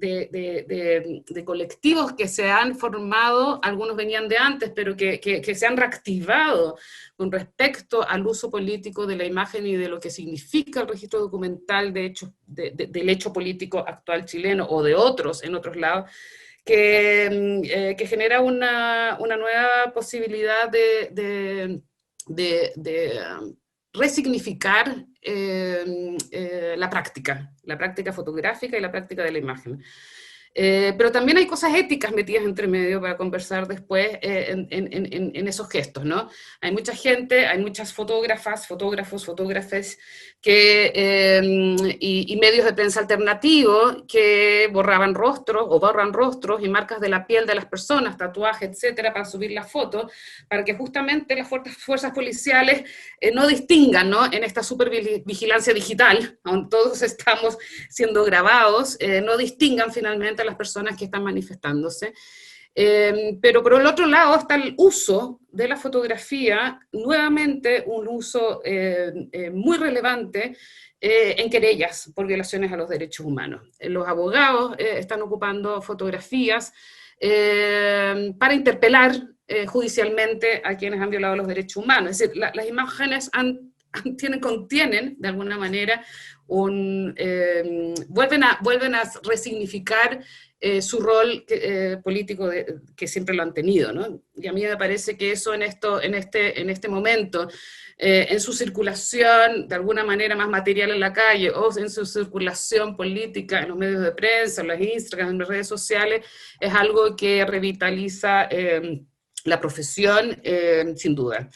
colectivos que se han formado, algunos venían de antes, pero que se han reactivado con respecto al uso político de la imagen y de lo que significa el registro documental del hecho político actual chileno o de otros en otros lados, que genera una nueva posibilidad de resignificar la práctica fotográfica y la práctica de la imagen. Pero también hay cosas éticas metidas entre medio para conversar después en esos gestos, ¿no? Hay mucha gente, hay muchas fotógrafas, fotógrafos, fotógrafes y medios de prensa alternativos que borraban rostros o borran rostros y marcas de la piel de las personas, tatuajes, etcétera, para subir las fotos, para que justamente las fuerzas policiales no distingan, ¿no? En esta supervigilancia digital, donde todos estamos siendo grabados, no distingan finalmente a las personas que están manifestándose. Pero por el otro lado está el uso de la fotografía, nuevamente un uso muy relevante en querellas por violaciones a los derechos humanos. Los abogados están ocupando fotografías para interpelar judicialmente a quienes han violado los derechos humanos. Es decir, las imágenes contienen de alguna manera vuelven a resignificar su rol político que siempre lo han tenido, ¿no? Y a mí me parece que eso en este momento, en su circulación de alguna manera más material en la calle, o en su circulación política en los medios de prensa, en las Instagram, en las redes sociales, es algo que revitaliza la profesión, sin duda.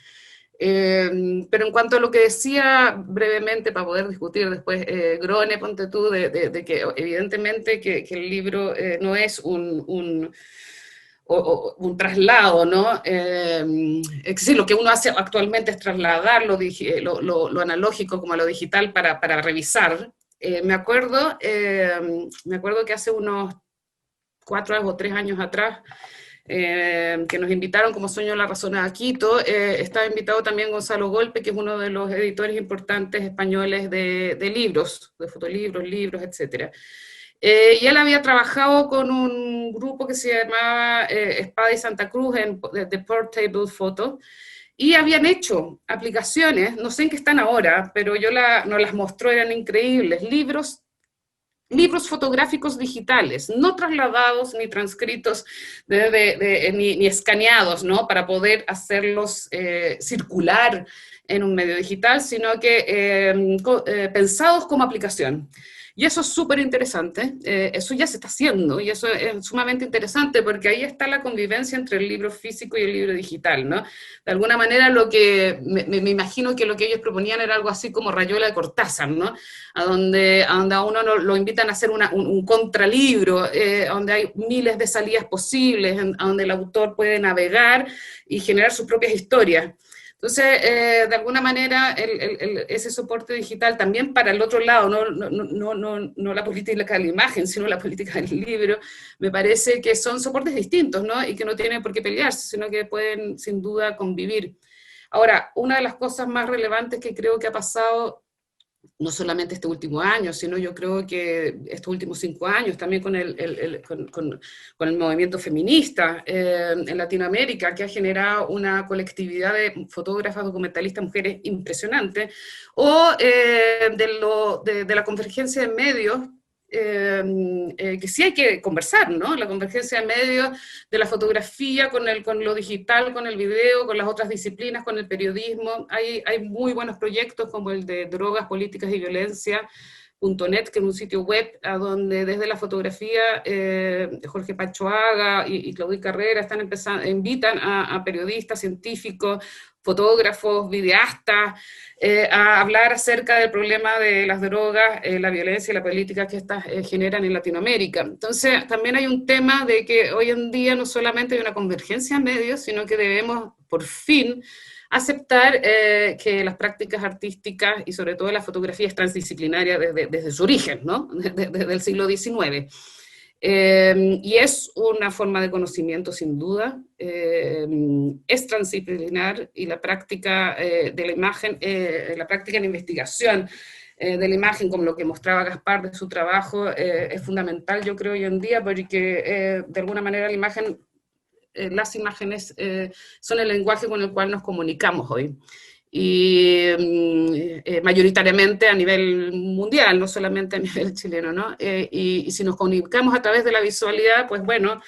Pero en cuanto a lo que decía brevemente, para poder discutir después, Grone, ponte tú, de que evidentemente que el libro no es un traslado, ¿no? Sí, lo que uno hace actualmente es trasladar lo analógico como a lo digital para revisar. Me acuerdo que hace unos 4 o 3 años atrás, que nos invitaron como Sueño de la Razón a Quito, estaba invitado también Gonzalo Golpe, que es uno de los editores importantes españoles de libros, de fotolibros, libros, etc. Y él había trabajado con un grupo que se llamaba Espada y Santa Cruz, de Portable Photo, y habían hecho aplicaciones, no sé en qué están ahora, pero nos las mostró, eran increíbles, libros fotográficos digitales, no trasladados ni transcritos ni escaneados, ¿no? Para poder hacerlos circular en un medio digital, sino que pensados como aplicación. Y eso es súper interesante, eso ya se está haciendo, y eso es sumamente interesante, porque ahí está la convivencia entre el libro físico y el libro digital, ¿no? De alguna manera me imagino que lo que ellos proponían era algo así como Rayuela de Cortázar, ¿no? A donde a uno lo invitan a hacer un contralibro, donde hay miles de salidas posibles, a donde el autor puede navegar y generar sus propias historias. Entonces, de alguna manera, ese soporte digital también para el otro lado, no la política de la imagen, sino la política del libro, me parece que son soportes distintos, ¿no? Y que no tienen por qué pelearse, sino que pueden, sin duda, convivir. Ahora, una de las cosas más relevantes que creo que ha pasado, no solamente este último año, sino yo creo que estos últimos 5 años, también con el movimiento feminista en Latinoamérica, que ha generado una colectividad de fotógrafas, documentalistas, mujeres impresionante, o de la convergencia de medios, que sí hay que conversar, ¿no? La convergencia de medios de la fotografía con lo digital, con el video, con las otras disciplinas, con el periodismo. Hay muy buenos proyectos como el de Drogas, Políticas y Violencia.net, que es un sitio web a donde desde la fotografía Jorge Pachoaga y Claudia Carrera invitan a periodistas, científicos, fotógrafos, videastas, a hablar acerca del problema de las drogas, la violencia y la política que estas generan en Latinoamérica. Entonces, también hay un tema de que hoy en día no solamente hay una convergencia en medios, sino que debemos, por fin, aceptar que las prácticas artísticas y sobre todo la fotografía es transdisciplinaria desde su origen, ¿no? Desde el siglo XIX. Y es una forma de conocimiento sin duda, es transdisciplinar, y la práctica de la imagen, la práctica de la investigación de la imagen, como lo que mostraba Gaspar de su trabajo, es fundamental, yo creo, hoy en día, porque de alguna manera las imágenes son el lenguaje con el cual nos comunicamos hoy. Y mayoritariamente a nivel mundial, no solamente a nivel chileno, ¿no? Y si nos comunicamos a través de la visualidad, pues bueno,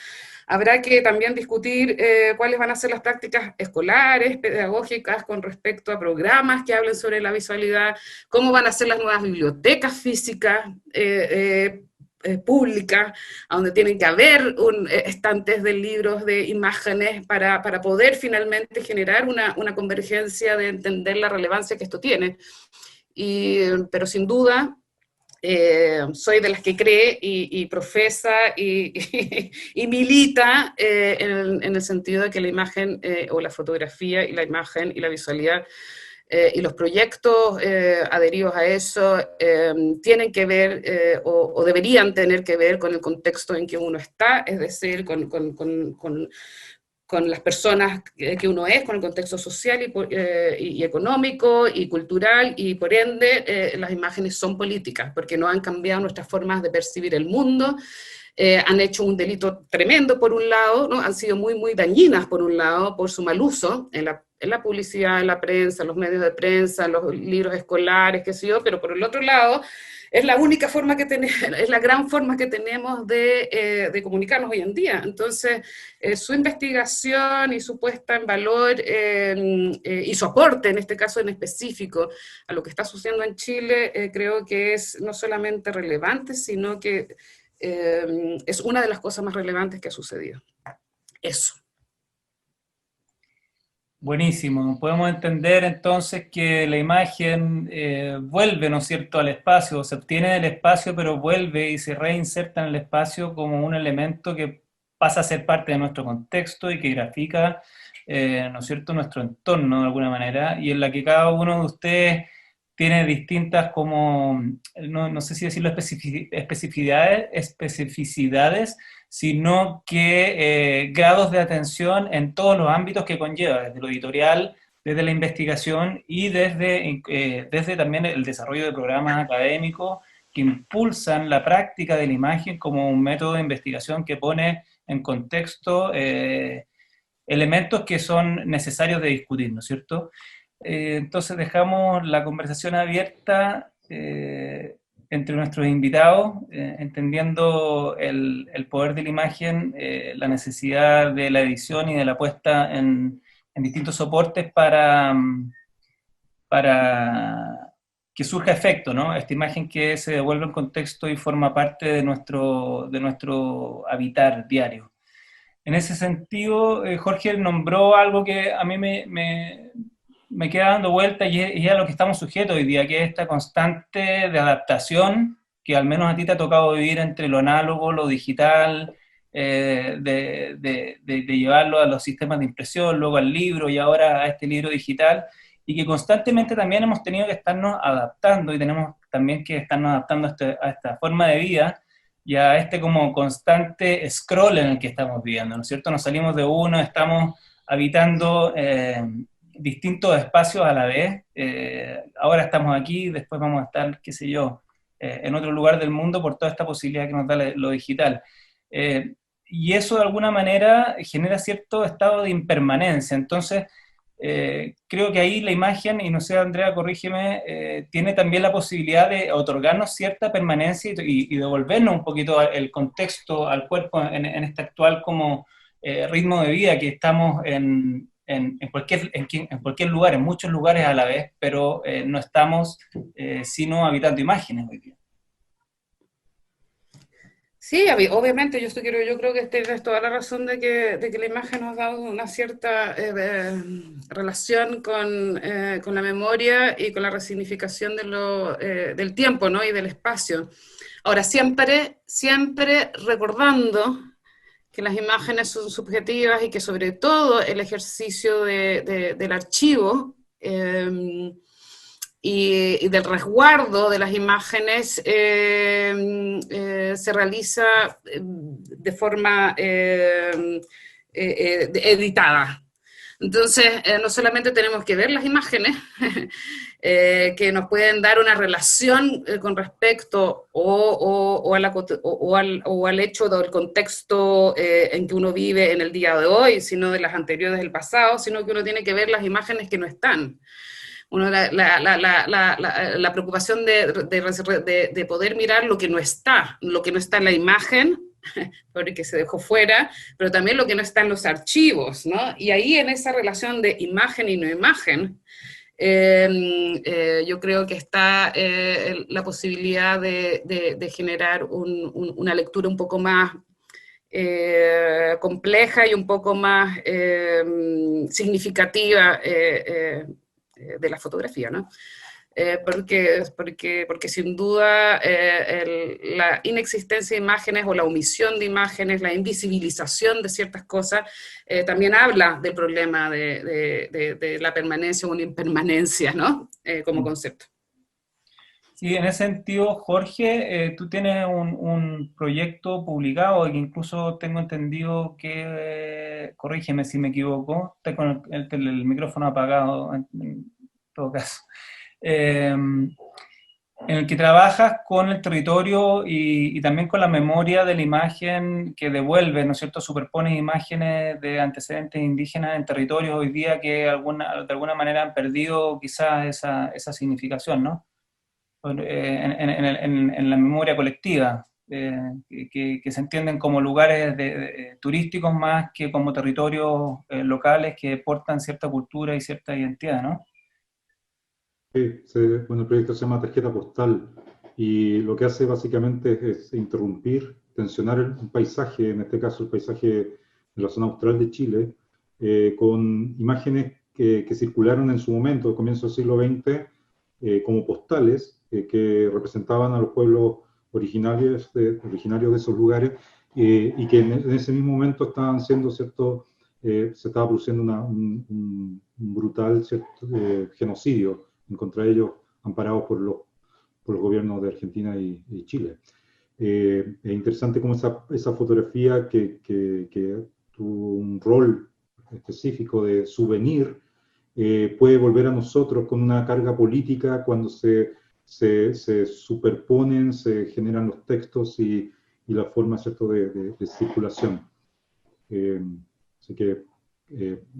habrá que también discutir cuáles van a ser las prácticas escolares, pedagógicas, con respecto a programas que hablen sobre la visualidad, cómo van a ser las nuevas bibliotecas físicas, públicas, a donde tienen que haber estantes de libros, de imágenes, para poder finalmente generar una convergencia de entender la relevancia que esto tiene. Pero sin duda, soy de las que cree y profesa y milita en el sentido de que la imagen o la fotografía y la imagen y la visualidad y los proyectos adheridos a eso tienen que ver o deberían tener que ver con el contexto en que uno está, es decir, con las personas que uno es, con el contexto social y económico y cultural, y por ende las imágenes son políticas, porque no han cambiado nuestras formas de percibir el mundo, han hecho un delito tremendo por un lado, ¿no? Han sido muy, muy dañinas por un lado, por su mal uso en la publicidad, en la prensa, en los medios de prensa, en los libros escolares, qué sé yo, pero por el otro lado, es la única forma que tenemos, es la gran forma que tenemos de comunicarnos hoy en día. Entonces, su investigación y su puesta en valor y su aporte, en este caso en específico, a lo que está sucediendo en Chile, creo que es no solamente relevante, sino que es una de las cosas más relevantes que ha sucedido. Eso. Buenísimo. Podemos entender entonces que la imagen vuelve, ¿no es cierto?, al espacio, se obtiene del espacio, pero vuelve y se reinserta en el espacio como un elemento que pasa a ser parte de nuestro contexto y que grafica, ¿no es cierto?, nuestro entorno de alguna manera, y en la que cada uno de ustedes tiene distintas como, no sé si decirlo especificidades, sino que grados de atención en todos los ámbitos que conlleva, desde lo editorial, desde la investigación y desde también el desarrollo de programas académicos que impulsan la práctica de la imagen como un método de investigación que pone en contexto elementos que son necesarios de discutir, ¿no es cierto? Entonces dejamos la conversación abierta entre nuestros invitados, entendiendo el poder de la imagen, la necesidad de la edición y de la puesta en distintos soportes para que surja efecto, ¿no? Esta imagen que se devuelve en contexto y forma parte de nuestro habitar diario. En ese sentido, Jorge nombró algo que a mí me queda dando vuelta y es a lo que estamos sujetos hoy día, que es esta constante de adaptación que al menos a ti te ha tocado vivir entre lo análogo, lo digital, de llevarlo a los sistemas de impresión, luego al libro y ahora a este libro digital, y que constantemente también hemos tenido que estarnos adaptando y tenemos también que estarnos adaptando a esta forma de vida y a este como constante scroll en el que estamos viviendo, ¿no es cierto? Nos salimos de uno, estamos habitando distintos espacios a la vez, ahora estamos aquí, después vamos a estar, qué sé yo, en otro lugar del mundo por toda esta posibilidad que nos da lo digital. Y eso de alguna manera genera cierto estado de impermanencia, entonces creo que ahí la imagen, y no sé, Andrea, corrígeme, tiene también la posibilidad de otorgarnos cierta permanencia y devolvernos un poquito el contexto al cuerpo en este actual como ritmo de vida que estamos en cualquier lugar, en muchos lugares a la vez, pero no estamos sino habitando imágenes hoy día. Sí, obviamente, yo creo que tienes toda la razón de que la imagen nos da una cierta relación con la memoria y con la resignificación del tiempo, ¿no? Y del espacio. Ahora, siempre recordando que las imágenes son subjetivas y que sobre todo el ejercicio del archivo y del resguardo de las imágenes se realiza de forma editada. Entonces, no solamente tenemos que ver las imágenes que nos pueden dar una relación con respecto al hecho del contexto en que uno vive en el día de hoy, sino de las anteriores del pasado, sino que uno tiene que ver las imágenes que no están. La preocupación de poder mirar lo que no está en la imagen, porque se dejó fuera, pero también lo que no está en los archivos, ¿no? Y ahí en esa relación de imagen y no imagen, Yo creo que está la posibilidad de generar una lectura un poco más compleja y un poco más significativa de la fotografía, ¿no? Porque sin duda la inexistencia de imágenes o la omisión de imágenes, la invisibilización de ciertas cosas, también habla del problema de la permanencia o una impermanencia, ¿no? Como concepto. Sí, en ese sentido, Jorge, tú tienes un proyecto publicado que incluso tengo entendido que, corrígeme si me equivoco, está con el micrófono apagado en todo caso, en el que trabajas con el territorio y también con la memoria de la imagen que devuelve, ¿no es cierto?, superpone imágenes de antecedentes indígenas en territorios hoy día que de alguna manera han perdido quizás esa significación, ¿no? En la memoria colectiva, que se entienden como lugares turísticos más que como territorios locales que portan cierta cultura y cierta identidad, ¿no? Sí, bueno, el proyecto se llama Tarjeta Postal y lo que hace básicamente es interrumpir, tensionar un paisaje, en este caso el paisaje de la zona austral de Chile, con imágenes que circularon en su momento, a comienzo del siglo XX, como postales que representaban a los pueblos originarios de esos lugares y que en ese mismo momento estaban siendo, ¿cierto? Se estaba produciendo un brutal, ¿cierto? Genocidio en contra de ellos, amparados por los gobiernos de Argentina y Chile. Es interesante cómo esa fotografía que tuvo un rol específico de souvenir puede volver a nosotros con una carga política cuando se superponen, se generan los textos y la forma, ¿cierto?, de circulación. Así que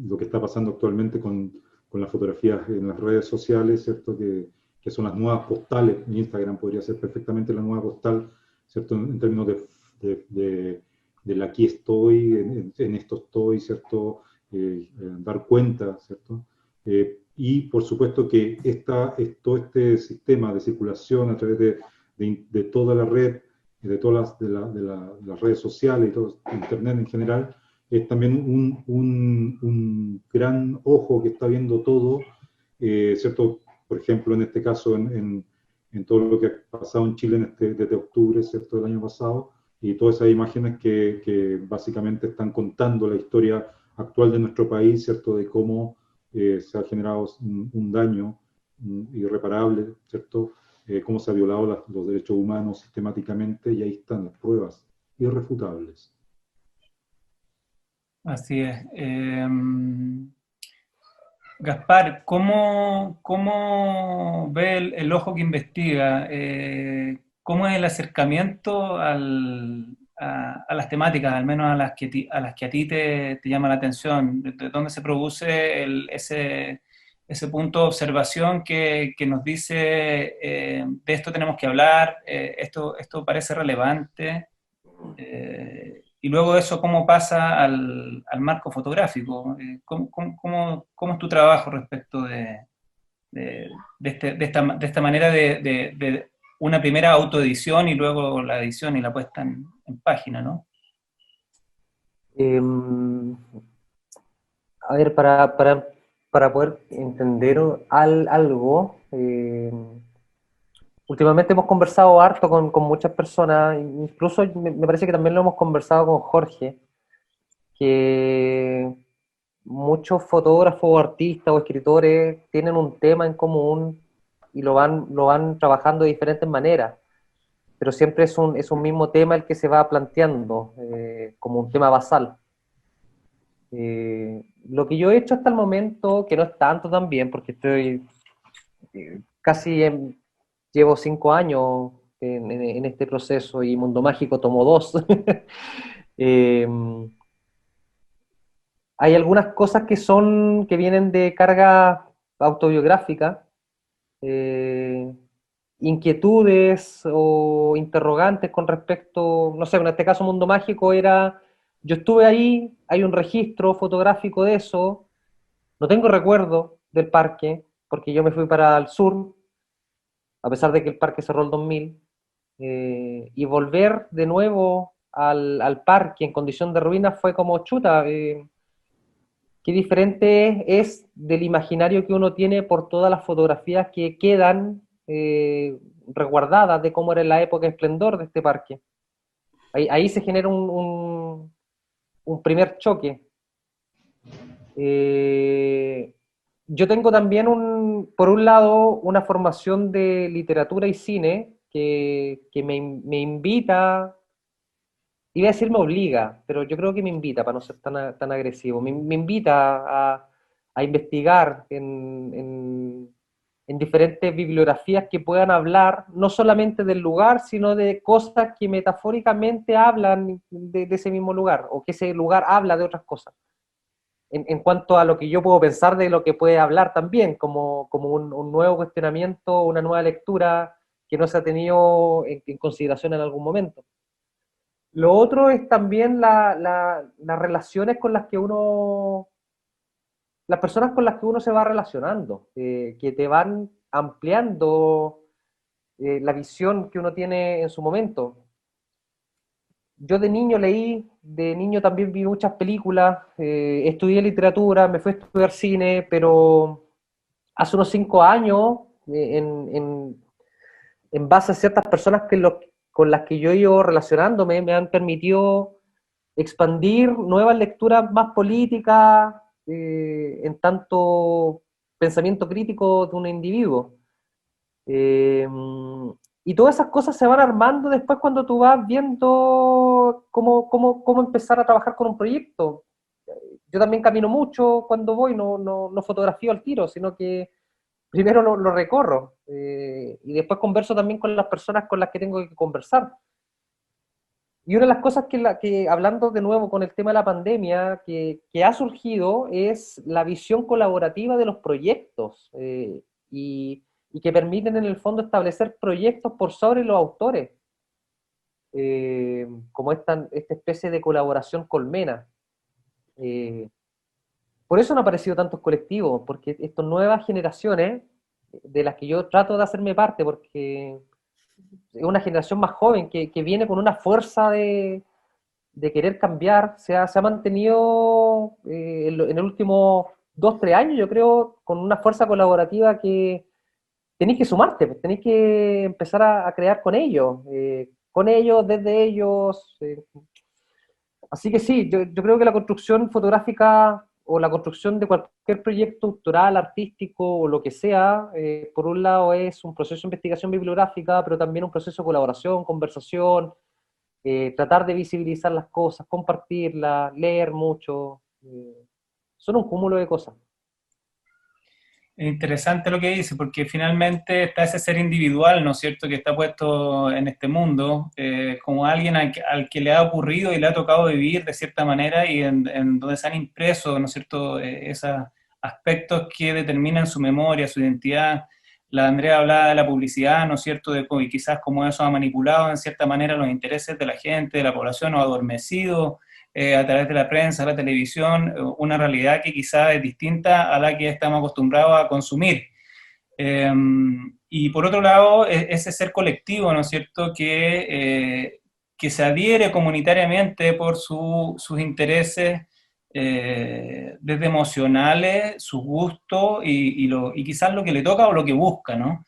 lo que está pasando actualmente con las fotografías en las redes sociales, ¿cierto?, que son las nuevas postales. Instagram podría ser perfectamente la nueva postal, ¿cierto?, en términos del aquí estoy, en esto estoy, ¿cierto?, dar cuenta, ¿cierto? Y por supuesto que todo este sistema de circulación a través de toda la red, de todas las redes sociales y todo Internet en general, es también un gran ojo que está viendo todo, ¿cierto? Por ejemplo, en este caso, en todo lo que ha pasado en Chile desde octubre, ¿cierto?, del año pasado, y todas esas imágenes que básicamente están contando la historia actual de nuestro país, ¿cierto?, de cómo se ha generado un daño irreparable, ¿cierto?, cómo se ha violado los derechos humanos sistemáticamente, y ahí están las pruebas irrefutables. Así es. Gaspar, ¿cómo ve el ojo que investiga? ¿Cómo es el acercamiento a las temáticas, al menos a las que a ti te llama la atención? ¿De dónde se produce ese punto de observación que nos dice de esto tenemos que hablar, esto parece relevante? Y luego de eso, ¿cómo pasa al marco fotográfico? ¿Cómo es tu trabajo respecto de esta manera de una primera autoedición y luego la edición y la puesta en página, ¿no? A ver, para poder entender algo, últimamente hemos conversado harto con muchas personas, incluso me parece que también lo hemos conversado con Jorge, que muchos fotógrafos o artistas o escritores tienen un tema en común y lo van trabajando de diferentes maneras, pero siempre es un mismo tema el que se va planteando como un tema basal. Lo que yo he hecho hasta el momento, que no es tanto también, porque estoy llevo 5 años en este proceso y Mundo Mágico tomó 2. Hay algunas cosas que vienen de carga autobiográfica, inquietudes o interrogantes con respecto, no sé, en este caso Mundo Mágico yo estuve ahí, hay un registro fotográfico de eso, no tengo recuerdo del parque, porque yo me fui para el sur, a pesar de que el parque cerró el 2000, y volver de nuevo al parque en condición de ruina fue como chuta. Qué diferente es del imaginario que uno tiene por todas las fotografías que quedan resguardadas de cómo era en la época de esplendor de este parque. Ahí se genera un primer choque. Yo tengo también, por un lado, una formación de literatura y cine que me invita, iba a decir me obliga, pero yo creo que me invita, para no ser tan agresivo, me invita a investigar en diferentes bibliografías que puedan hablar no solamente del lugar, sino de cosas que metafóricamente hablan de ese mismo lugar, o que ese lugar habla de otras cosas. En cuanto a lo que yo puedo pensar de lo que puede hablar también, como un nuevo cuestionamiento, una nueva lectura que no se ha tenido en consideración en algún momento. Lo otro es también las relaciones con las que uno, las personas con las que uno se va relacionando, que te van ampliando la visión que uno tiene en su momento. Yo de niño leí, de niño también vi muchas películas, estudié literatura, me fui a estudiar cine, pero hace unos 5 años, en base a ciertas personas con las que yo he ido relacionándome, me han permitido expandir nuevas lecturas más políticas, en tanto pensamiento crítico de un individuo. Eh, y todas esas cosas se van armando después cuando tú vas viendo cómo empezar a trabajar con un proyecto. Yo también camino mucho cuando voy, no fotografío al tiro, sino que primero lo recorro, y después converso también con las personas con las que tengo que conversar. Y una de las cosas que hablando de nuevo con el tema de la pandemia, que ha surgido es la visión colaborativa de los proyectos, y que permiten en el fondo establecer proyectos por sobre los autores, como esta especie de colaboración colmena. Eh, por eso no han aparecido tantos colectivos, porque estas nuevas generaciones, de las que yo trato de hacerme parte, porque es una generación más joven que viene con una fuerza de querer cambiar, se ha mantenido en el último 2, 3 años, yo creo, con una fuerza colaborativa que tenéis que sumarte, pues, tenéis que empezar a crear con ellos, desde ellos. Así que sí, yo creo que la construcción fotográfica o la construcción de cualquier proyecto cultural, artístico o lo que sea, por un lado es un proceso de investigación bibliográfica, pero también un proceso de colaboración, conversación, tratar de visibilizar las cosas, compartirlas, leer mucho. Son un cúmulo de cosas. Es interesante lo que dice, porque finalmente está ese ser individual, ¿no es cierto?, que está puesto en este mundo, como alguien al que le ha ocurrido y le ha tocado vivir de cierta manera y en donde se han impreso, ¿no es cierto?, esos aspectos que determinan su memoria, su identidad. La Andrea hablaba de la publicidad, ¿no es cierto?, y quizás cómo eso ha manipulado en cierta manera los intereses de la gente, de la población, o adormecido a través de la prensa, la televisión, una realidad que quizás es distinta a la que estamos acostumbrados a consumir. Y por otro lado, ese ser colectivo, ¿no es cierto?, que se adhiere comunitariamente por sus intereses, desde emocionales, sus gustos y quizás lo que le toca o lo que busca, ¿no?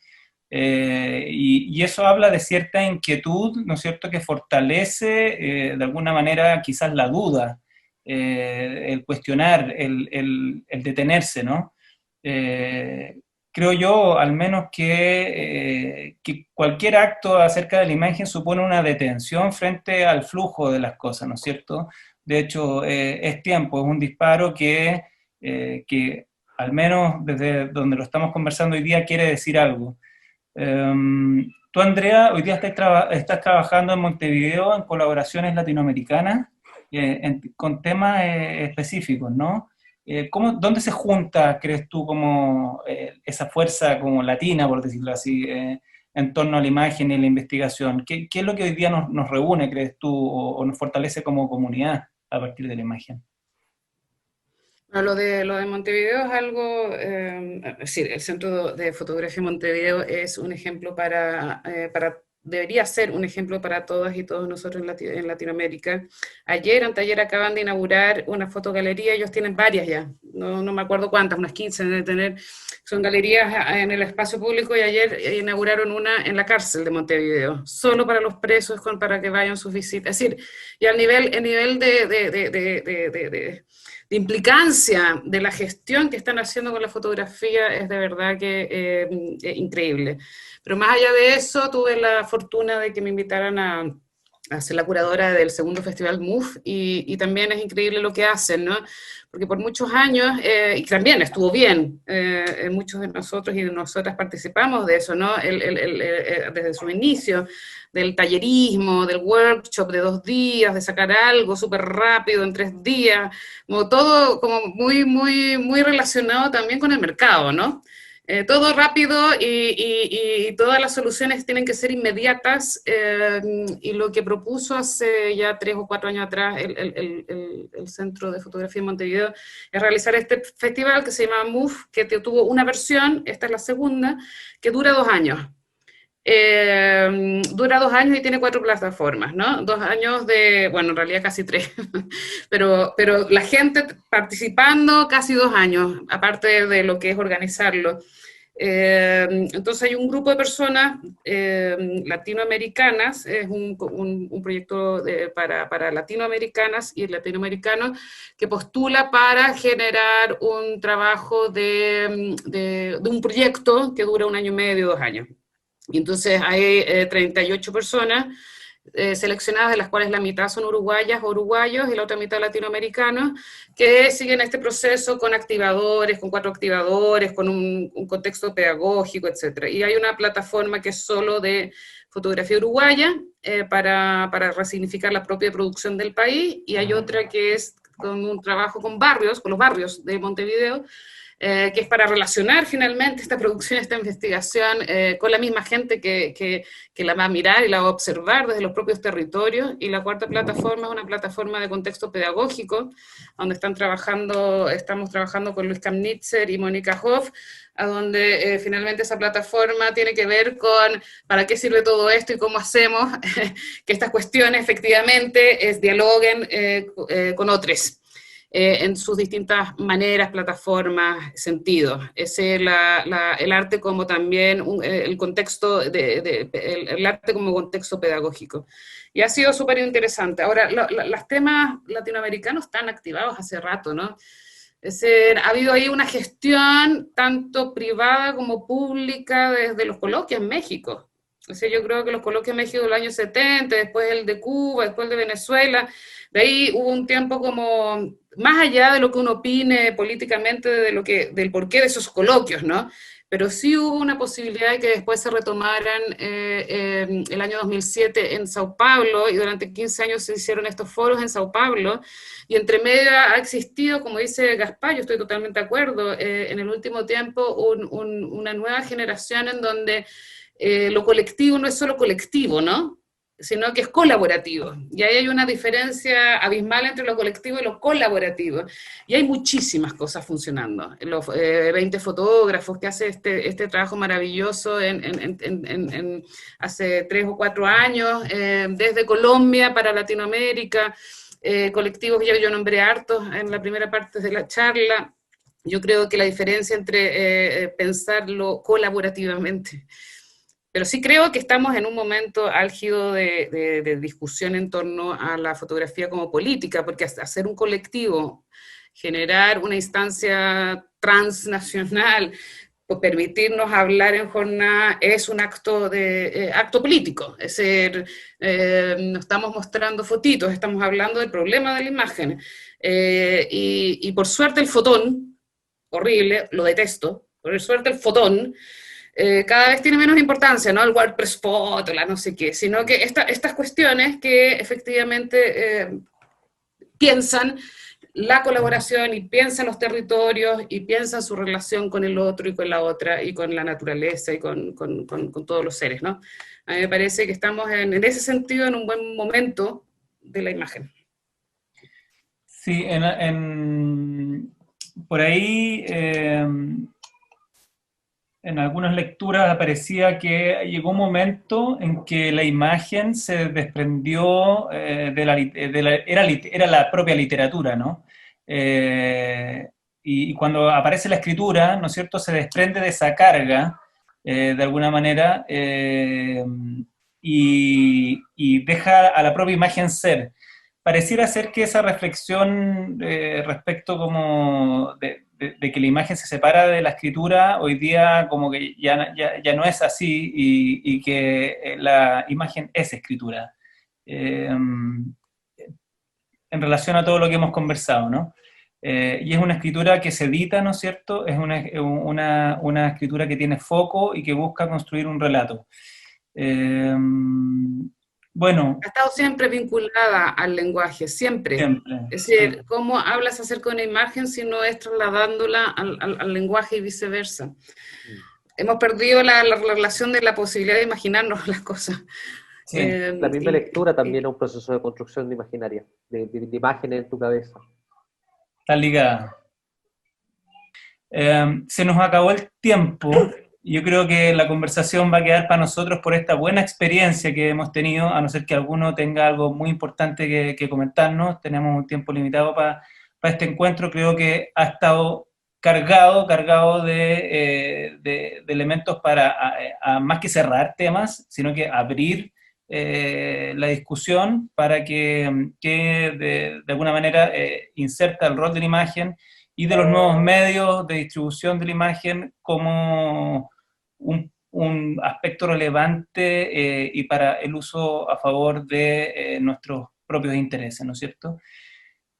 Y eso habla de cierta inquietud, ¿no es cierto?, que fortalece de alguna manera quizás la duda, el cuestionar, el detenerse, ¿no? Creo yo, al menos, que cualquier acto acerca de la imagen supone una detención frente al flujo de las cosas, ¿no es cierto? De hecho, es tiempo, es un disparo que al menos desde donde lo estamos conversando hoy día quiere decir algo. Tú, Andrea, hoy día estás trabajando en Montevideo en colaboraciones latinoamericanas con temas específicos, ¿no? ¿Dónde se junta, crees tú, como esa fuerza como latina, por decirlo así, en torno a la imagen y la investigación? ¿Qué es lo que hoy día nos reúne, crees tú, o nos fortalece como comunidad a partir de la imagen? Lo de Montevideo es algo, es decir, el Centro de Fotografía de Montevideo es un ejemplo debería ser un ejemplo para todas y todos nosotros en Latinoamérica. Anteayer acaban de inaugurar una fotogalería, ellos tienen varias ya, no me acuerdo cuántas, unas 15 deben tener, son galerías en el espacio público, y ayer inauguraron una en la cárcel de Montevideo, solo para los presos, para que vayan sus visitas. Es decir, y el nivel de implicancia de la gestión que están haciendo con la fotografía es de verdad que increíble. Pero más allá de eso, tuve la fortuna de que me invitaran a ser la curadora del segundo Festival MUF, y también es increíble lo que hacen, ¿no? Porque por muchos años, y también estuvo bien, muchos de nosotros y de nosotras participamos de eso, ¿no? Desde su inicio, del tallerismo, del workshop de 2 días, de sacar algo súper rápido en 3 días, como todo como muy relacionado también con el mercado, ¿no? Todo rápido, y todas las soluciones tienen que ser inmediatas, y lo que propuso hace ya 3 o 4 años atrás el Centro de Fotografía de Montevideo es realizar este festival que se llama MUF, que tuvo una versión, esta es la segunda, que dura 2 años. Dura 2 años y tiene 4 plataformas, ¿no? 2 años bueno, en realidad casi 3, pero la gente participando casi 2 años, aparte de lo que es organizarlo. Entonces hay un grupo de personas latinoamericanas, es un proyecto para latinoamericanas y latinoamericanos, que postula para generar un trabajo de un proyecto que dura 1 año y medio, 2 años. Y entonces hay 38 personas seleccionadas, de las cuales la mitad son uruguayas o uruguayos y la otra mitad latinoamericanos, que siguen este proceso con activadores, con 4 activadores, con un contexto pedagógico, etc. Y hay una plataforma que es solo de fotografía uruguaya, para resignificar la propia producción del país, y hay otra que es con un trabajo con los barrios de Montevideo, que es para relacionar finalmente esta producción, esta investigación, con la misma gente que la va a mirar y la va a observar desde los propios territorios. Y la cuarta plataforma es una plataforma de contexto pedagógico, donde estamos trabajando con Luis Kamnitzer y Mónica Hoff, a donde finalmente esa plataforma tiene que ver con para qué sirve todo esto y cómo hacemos que estas cuestiones efectivamente dialoguen con otros. En sus distintas maneras, plataformas, sentidos. Ese es el arte como también el contexto, el arte como contexto pedagógico. Y ha sido súper interesante. Ahora, los temas latinoamericanos están activados hace rato, ¿no? Es decir, ha habido ahí una gestión tanto privada como pública desde los coloquios en México. O sea, yo creo que los coloquios en México de los años 70, después el de Cuba, después el de Venezuela, de ahí hubo un tiempo como, más allá de lo que uno opine políticamente, del porqué de esos coloquios, ¿no? Pero sí hubo una posibilidad de que después se retomaran el año 2007 en Sao Paulo, y durante 15 años se hicieron estos foros en Sao Paulo, y entre medio ha existido, como dice Gaspar, yo estoy totalmente de acuerdo, en el último tiempo una nueva generación en donde lo colectivo no es solo colectivo, ¿no? Sino que es colaborativo. Y ahí hay una diferencia abismal entre lo colectivo y lo colaborativo. Y hay muchísimas cosas funcionando. Los 20 fotógrafos que hacen este trabajo maravilloso hace 3 o 4 años, desde Colombia para Latinoamérica, colectivos que yo nombré hartos en la primera parte de la charla. Yo creo que la diferencia entre pensarlo colaborativamente, pero sí creo que estamos en un momento álgido de discusión en torno a la fotografía como política, porque hacer un colectivo, generar una instancia transnacional, permitirnos hablar en jornada, es un acto político. Es decir, no estamos mostrando fotitos, estamos hablando del problema de la imagen. Y por suerte el fotón, horrible, lo detesto, por suerte el fotón, cada vez tiene menos importancia, ¿no? El WordPress Spot, la no sé qué, sino que estas cuestiones que efectivamente piensan la colaboración y piensan los territorios y piensan su relación con el otro y con la otra y con la naturaleza y con todos los seres, ¿no? A mí me parece que estamos en ese sentido en un buen momento de la imagen. Sí, por ahí, en algunas lecturas aparecía que llegó un momento en que la imagen se desprendió era la propia literatura, ¿no? Y cuando aparece la escritura, ¿no es cierto?, se desprende de esa carga, de alguna manera, y deja a la propia imagen ser. Pareciera ser que esa reflexión respecto como de que la imagen se separa de la escritura, hoy día como que ya no es así, y que la imagen es escritura. En relación a todo lo que hemos conversado, ¿no? Y es una escritura que se edita, ¿no es cierto? Es una escritura que tiene foco y que busca construir un relato. Bueno, Ha estado siempre vinculada al lenguaje, siempre. siempre. Es decir, Sí. ¿cómo hablas acerca de una imagen si no es trasladándola al lenguaje y viceversa? Hemos perdido la relación de la posibilidad de imaginarnos las cosas. Sí. La misma lectura también es un proceso de construcción de imaginaria, de imágenes en tu cabeza. Está ligada. Se nos acabó el tiempo. Yo creo que la conversación va a quedar para nosotros por esta buena experiencia que hemos tenido, a no ser que alguno tenga algo muy importante que comentarnos. Tenemos un tiempo limitado para este encuentro. Creo que ha estado cargado de elementos para, más que cerrar temas, sino que abrir la discusión para que de alguna manera inserta el rol de la imagen y de los nuevos medios de distribución de la imagen como un aspecto relevante y para el uso a favor de nuestros propios intereses, ¿no es cierto?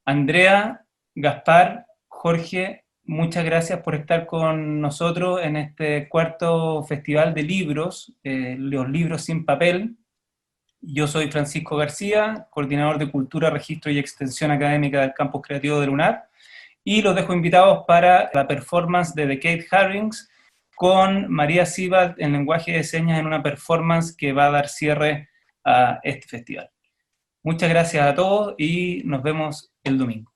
Andrea, Gaspar, Jorge, muchas gracias por estar con nosotros en este cuarto Festival de Libros, los libros sin papel. Yo soy Francisco García, coordinador de Cultura, Registro y Extensión Académica del Campus Creativo de UNAR, y los dejo invitados para la performance de The Kate Harrings con María Sibald en lenguaje de señas en una performance que va a dar cierre a este festival. Muchas gracias a todos y nos vemos el domingo.